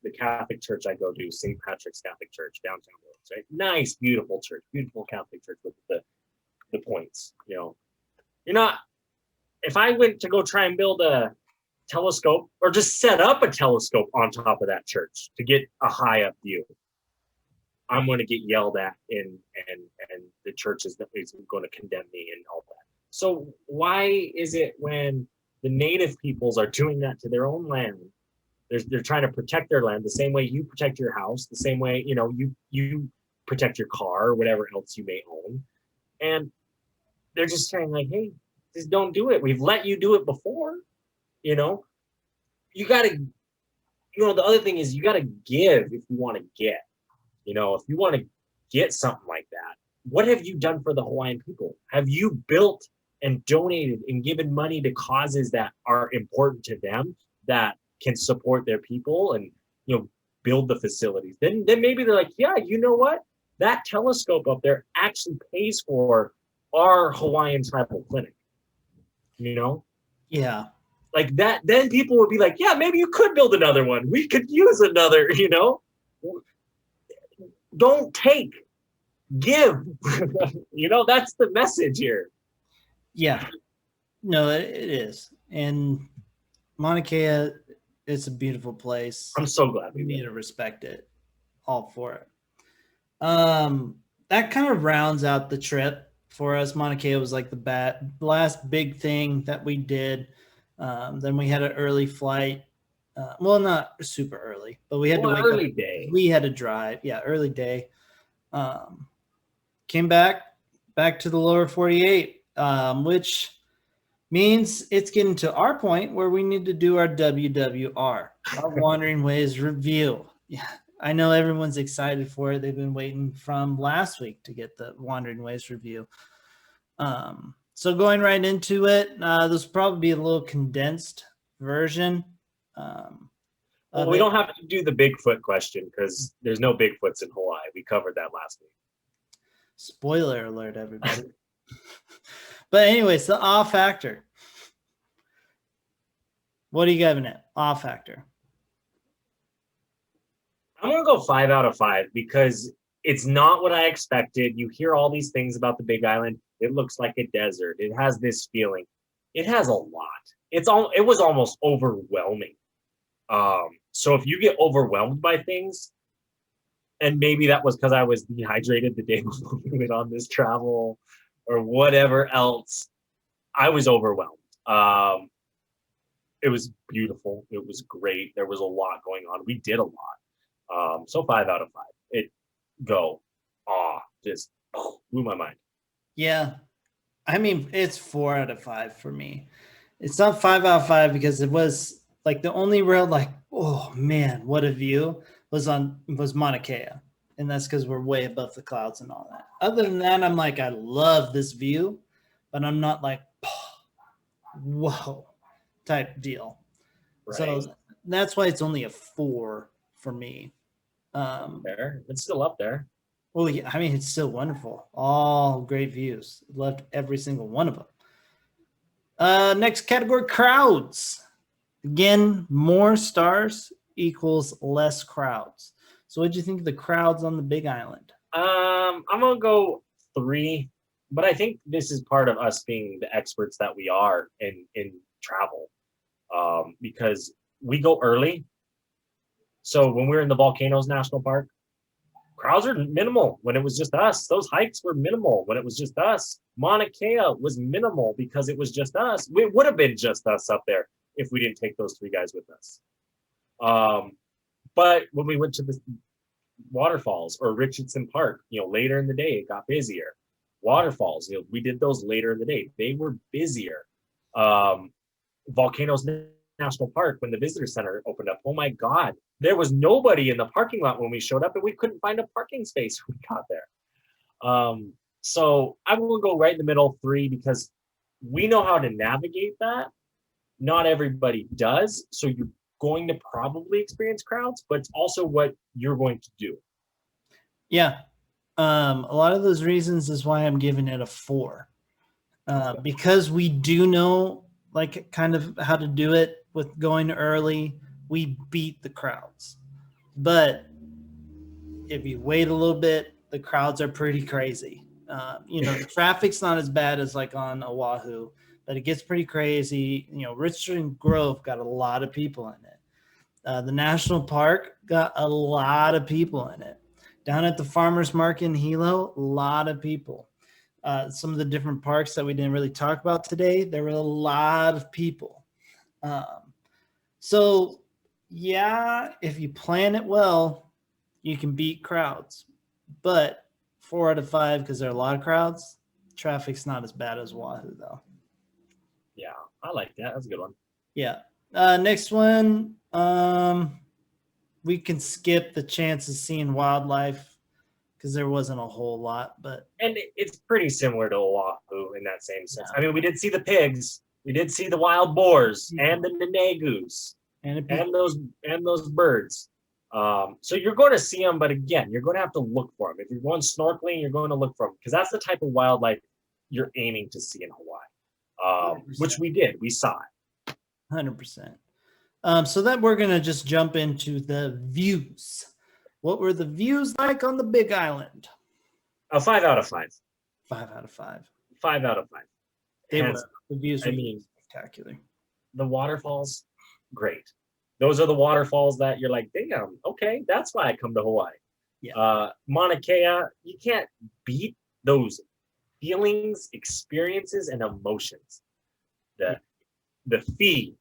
the Catholic church I go to, St. Patrick's Catholic Church, downtown Billings, right? Nice, beautiful church, beautiful Catholic church with the points. You're not. If I went to go try and build a telescope or just set up a telescope on top of that church to get a high up view, I'm going to get yelled at, and the church is going to condemn me and all that. So why is it when the native peoples are doing that to their own land, they're trying to protect their land the same way you protect your house, the same way you protect your car or whatever else you may own, and they're just saying like, hey, just don't do it. We've let you do it before. You gotta, the other thing is you gotta give if you want to get. If you want to get something like that, what have you done for the Hawaiian people? Have you built and donated and given money to causes that are important to them, that can support their people and build the facilities? Then maybe they're like, yeah, you know what? That telescope up there actually pays for our Hawaiian tribal clinic. Yeah. Like that, then people would be like, yeah, maybe you could build another one. We could use another, Don't take, give. That's the message here. Yeah. No, it is. And Mauna Kea, it's a beautiful place. I'm so glad we need to respect it. All for it. That kind of rounds out the trip for us. Mauna Kea was like the last big thing that we did. Then we had an early flight. Well, not super early, but we had to wake early up. Day. We had to drive. Yeah, early day. Came back to the lower 48, which means it's getting to our point where we need to do our WWR, our Wandering Ways review. Yeah, I know everyone's excited for it. They've been waiting from last week to get the Wandering Ways review. So going right into it, this will probably be a little condensed version. Well, we don't have to do the Bigfoot question because there's no Bigfoots in Hawaii. We covered that last week. Spoiler alert, everybody. But anyways, the awe factor. What are you giving it? Awe factor. I'm going to go 5 out of 5 because it's not what I expected. You hear all these things about the Big Island. It looks like a desert. It has this feeling. It has a lot. It was almost overwhelming. So if you get overwhelmed by things, and maybe that was because I was dehydrated the day before we went on this travel or whatever else, I was overwhelmed. It was beautiful. It was great. There was a lot going on. We did a lot. So 5 out of 5. Just blew my mind. Yeah. I mean, it's 4 out of 5 for me. It's not 5 out of 5 because it was like the only real like, oh man, what a view was Mauna Kea. And that's because we're way above the clouds and all that. Other than that, I'm like, I love this view, but I'm not like, whoa type deal. Right. So that's why it's only a 4 for me. There, it's still up there. Well, yeah, I mean, it's still wonderful. All great views. Loved every single one of them. Next category, crowds. Again, more stars equals less crowds. So what do you think of the crowds on the Big Island? I'm going to go 3, but I think this is part of us being the experts that we are in travel, because we go early. So when we were in the Volcanoes National Park, crowds are minimal when it was just us. Those hikes were minimal when it was just us. Mauna Kea was minimal because it was just us. It would have been just us up there if we didn't take those 3 guys with us. But when we went to the waterfalls or Richardson Park, later in the day, it got busier. Waterfalls, we did those later in the day. They were busier. Volcanoes National Park, when the visitor center opened up, oh my God, there was nobody in the parking lot when we showed up, and we couldn't find a parking space when we got there. So I will go right in the middle, 3, because we know how to navigate that. Not everybody does. So you're going to probably experience crowds, but it's also what you're going to do. Yeah. A lot of those reasons is why I'm giving it a 4. Because we do know like kind of how to do it with going early. We beat the crowds. But if you wait a little bit, the crowds are pretty crazy. The traffic's not as bad as like on Oahu, but it gets pretty crazy. Richmond Grove got a lot of people in it. The national park got a lot of people in it. Down at the farmers market in Hilo, a lot of people. Some of the different parks that we didn't really talk about today, there were a lot of people. So yeah, if you plan it well, you can beat crowds. But 4 out of 5, because there are a lot of crowds, traffic's not as bad as Oahu though. Yeah, I like that. That's a good one. Yeah. Next one, we can skip the chance of seeing wildlife because there wasn't a whole lot, and it's pretty similar to Oahu in that same sense. Yeah. I mean, we did see the pigs, we did see the wild boars and the nenegus and those birds. So you're going to see them, but again, you're going to have to look for them. If you're going snorkeling, you're going to look for them because that's the type of wildlife you're aiming to see in Hawaii, which we did. We saw it. 100%. So then we're going to just jump into the views. What were the views like on the Big Island? A 5 out of 5. 5 out of 5. 5 out of 5. They And were. The views were spectacular. The waterfalls, great. Those are the waterfalls that you're like, damn, okay, that's why I come to Hawaii. Yeah. Mauna Kea, you can't beat those feelings, experiences, and emotions. The fee,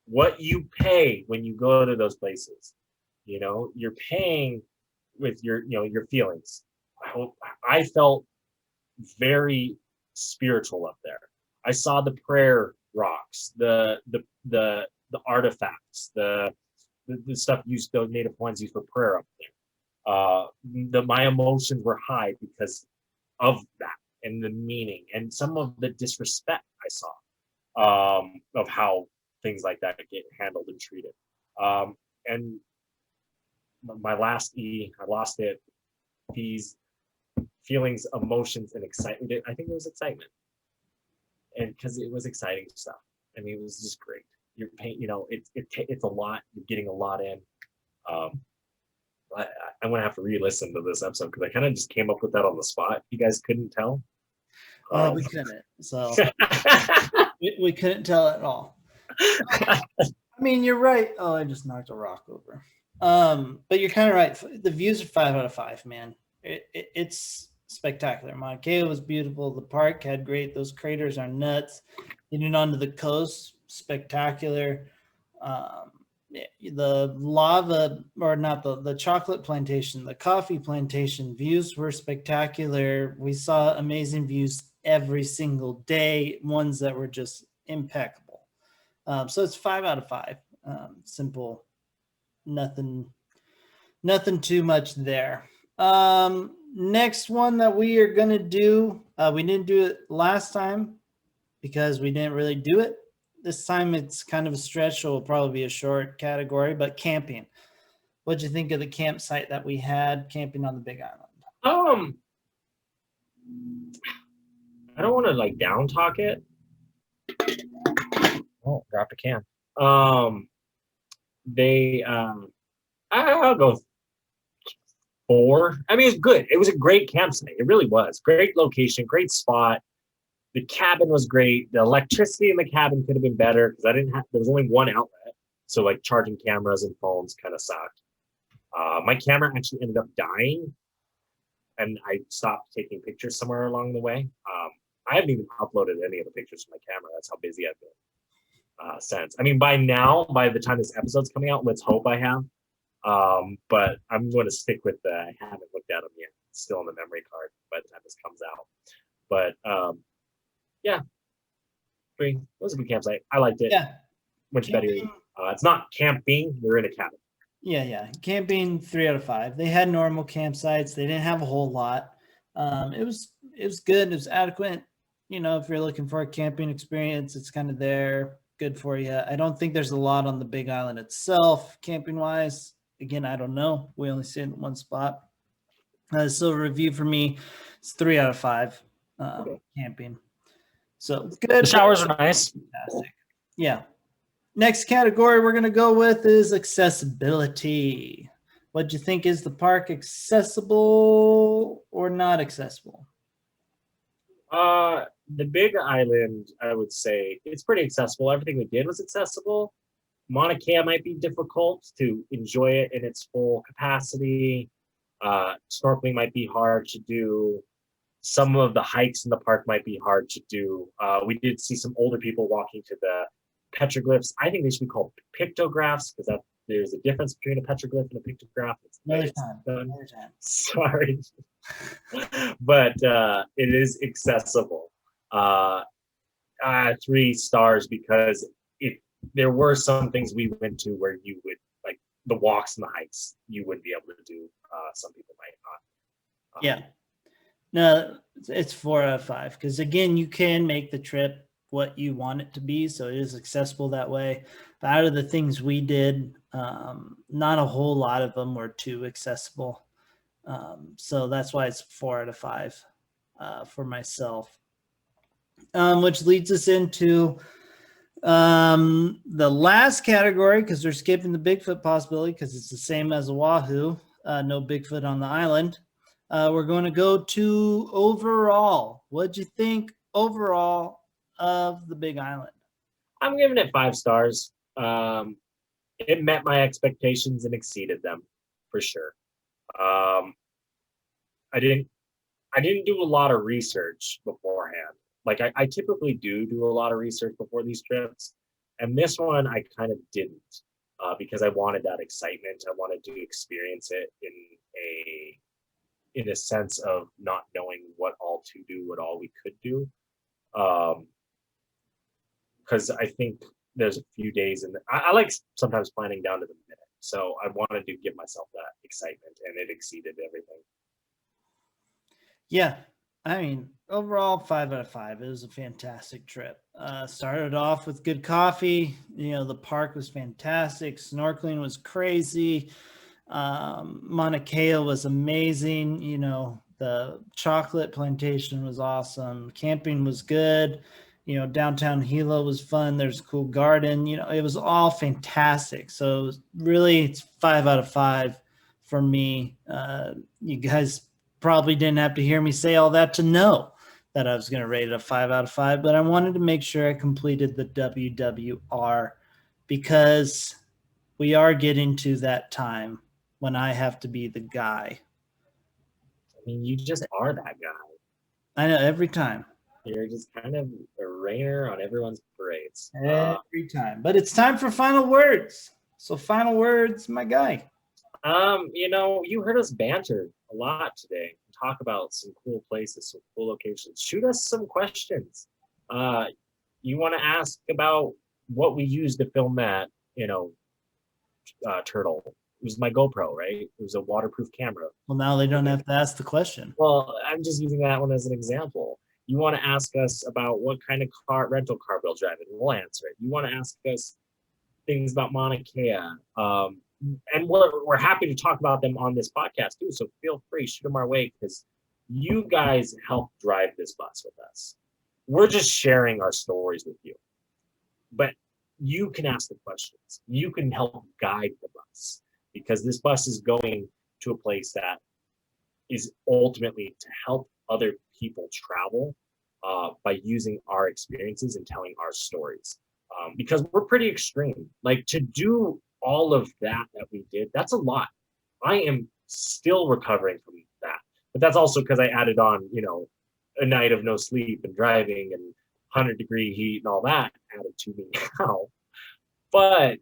what you pay when you go to those places, you're paying with your feelings. I felt very spiritual up there. I saw the prayer rocks, the artifacts, the stuff used, the native Hawaiians used for prayer up there. My emotions were high because of that and the meaning and some of the disrespect I saw of how things like that get handled and treated. And my last E, I lost it. These feelings, emotions, and excitement. I think it was excitement, and because it was exciting stuff. I mean, it was just great. You're paying, it's a lot. You're getting a lot in. I'm gonna have to re-listen to this episode because I kind of just came up with that on the spot. You guys couldn't tell. We couldn't. So we couldn't tell at all. I mean, you're right. Oh, I just knocked a rock over. But you're kind of right. The views are 5 out of 5, man. It's spectacular. Mauna Kea was beautiful. The park had great. Those craters are nuts. Getting onto the coast, spectacular. The lava, or not the chocolate plantation, the coffee plantation views were spectacular. We saw amazing views every single day, ones that were just impeccable. So it's 5 out of 5. Simple, nothing too much there. Next one that we are going to do, we didn't do it last time because we didn't really do it. This time it's kind of a stretch, so it'll probably be a short category, but camping. What'd you think of the campsite that we had camping on the Big Island? I don't want to down talk it. Oh, dropped a can. I'll go 4. I mean, it's good. It was a great campsite. It really was. Great location, great spot. The cabin was great. The electricity in the cabin could have been better because there was only one outlet. So charging cameras and phones kind of sucked. My camera actually ended up dying and I stopped taking pictures somewhere along the way. I haven't even uploaded any of the pictures from my camera. That's how busy I've been since. I mean, by the time this episode's coming out, let's hope I have. But I'm going to stick with I haven't looked at them yet. It's still on the memory card by the time this comes out. But yeah, it was a good campsite. I liked it. Yeah. Much better. It's not camping. We're in a cabin. Yeah. Camping 3 out of 5. They had normal campsites. They didn't have a whole lot. It was good. It was adequate. If you're looking for a camping experience, it's kind of there. Good for you. I don't think there's a lot on the Big Island itself, camping wise. Again, I don't know. We only see it in one spot. So a review for me, it's 3 out of 5. Camping. So good. The showers are nice. Fantastic. Yeah. Next category we're going to go with is accessibility. What do you think? Is the park accessible or not accessible? The Big Island, I would say, it's pretty accessible. Everything we did was accessible. Mauna Kea might be difficult to enjoy it in its full capacity. Snorkeling might be hard to do. Some of the hikes in the park might be hard to do. We did see some older people walking to the petroglyphs. I think they should be called pictographs because that there's a difference between a petroglyph and a pictograph. It's Another time. Sorry, but it is accessible. 3 stars because if there were some things we went to where you would like the walks and the hikes, you wouldn't be able to do. Some people might not. Yeah. No, it's 4 out of 5 because again, you can make the trip what you want it to be, so it is accessible that way. But out of the things we did, not a whole lot of them were too accessible, so that's why it's 4 out of 5 for myself. Which leads us into the last category because we're skipping the Bigfoot possibility because it's the same as Oahu. No Bigfoot on the island. We're going to go to overall. What'd you think overall of the Big Island? I'm giving it 5 stars. It met my expectations and exceeded them for sure. I didn't do a lot of research beforehand. Like I typically do a lot of research before these trips, and this one I kind of didn't because I wanted that excitement. I wanted to experience it in a sense of not knowing what all to do, what all we could do. Because I think there's a few days and I like sometimes planning down to the minute. So I wanted to give myself that excitement and it exceeded everything. Yeah. I mean, overall 5 out of 5. It was a fantastic trip. Started off with good coffee. You know, the park was fantastic. Snorkeling was crazy. Mauna Kea was amazing. You know, the chocolate plantation was awesome. Camping was good. You know, downtown Hilo was fun. There's a cool garden. You know, it was all fantastic. So really, it's 5 out of 5 for me. You guys probably didn't have to hear me say all that to know that I was going to rate it a 5 out of 5, but I wanted to make sure I completed the WWR because we are getting to that time when I have to be the guy. I mean, you just are that guy. I know every time. You're just kind of a rainer on everyone's parades. Every time. But it's time for final words. So final words, my guy. You know, you heard us banter a lot today. Talk about some cool places, some cool locations. Shoot us some questions. You want to ask about what we used to film that, you know, turtle. It was my GoPro, right? It was a waterproof camera. Well, now they don't have to ask the question. Well, I'm just using that one as an example. You want to ask us about what kind of rental car we'll drive it, we'll answer it. You want to ask us things about Mauna Kea. And we're happy to talk about them on this podcast too. So feel free, shoot them our way because you guys help drive this bus with us. We're just sharing our stories with you. But you can ask the questions. You can help guide the bus because this bus is going to a place that is ultimately to help other people travel by using our experiences and telling our stories. Because we're pretty extreme. Like to do all of that we did, that's a lot. I am still recovering from that. But that's also because I added on, you know, a night of no sleep and driving and 100-degree heat and all that added to me now. But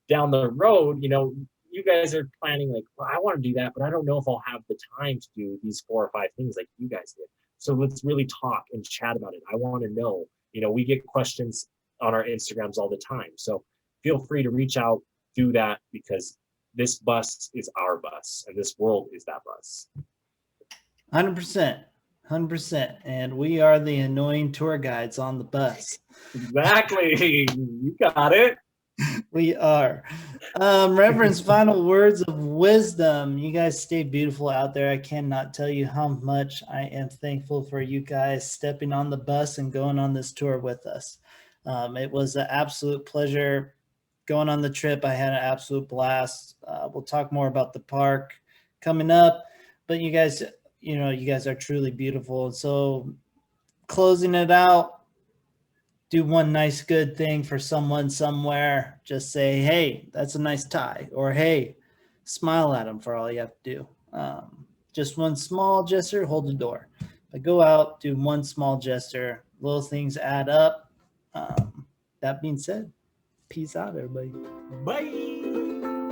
down the road, you know, you guys are planning like, well, I want to do that, but I don't know if I'll have the time to do these 4 or 5 things like you guys did. So let's really talk and chat about it. I want to know, you know, we get questions on our Instagrams all the time. So feel free to reach out, do that because this bus is our bus and this world is that bus. 100%. 100%. And we are the annoying tour guides on the bus. Exactly. You got it. We are. Reverend's final words of wisdom. You guys stay beautiful out there. I cannot tell you how much I am thankful for you guys stepping on the bus and going on this tour with us. It was an absolute pleasure going on the trip. I had an absolute blast. We'll talk more about the park coming up, but you guys, you know, you guys are truly beautiful. So closing it out, do one nice good thing for someone somewhere. Just say, hey, that's a nice tie, or hey, smile at them for all you have to do. Just one small gesture, hold the door. But go out, do one small gesture. Little things add up. That being said, peace out, everybody. Bye.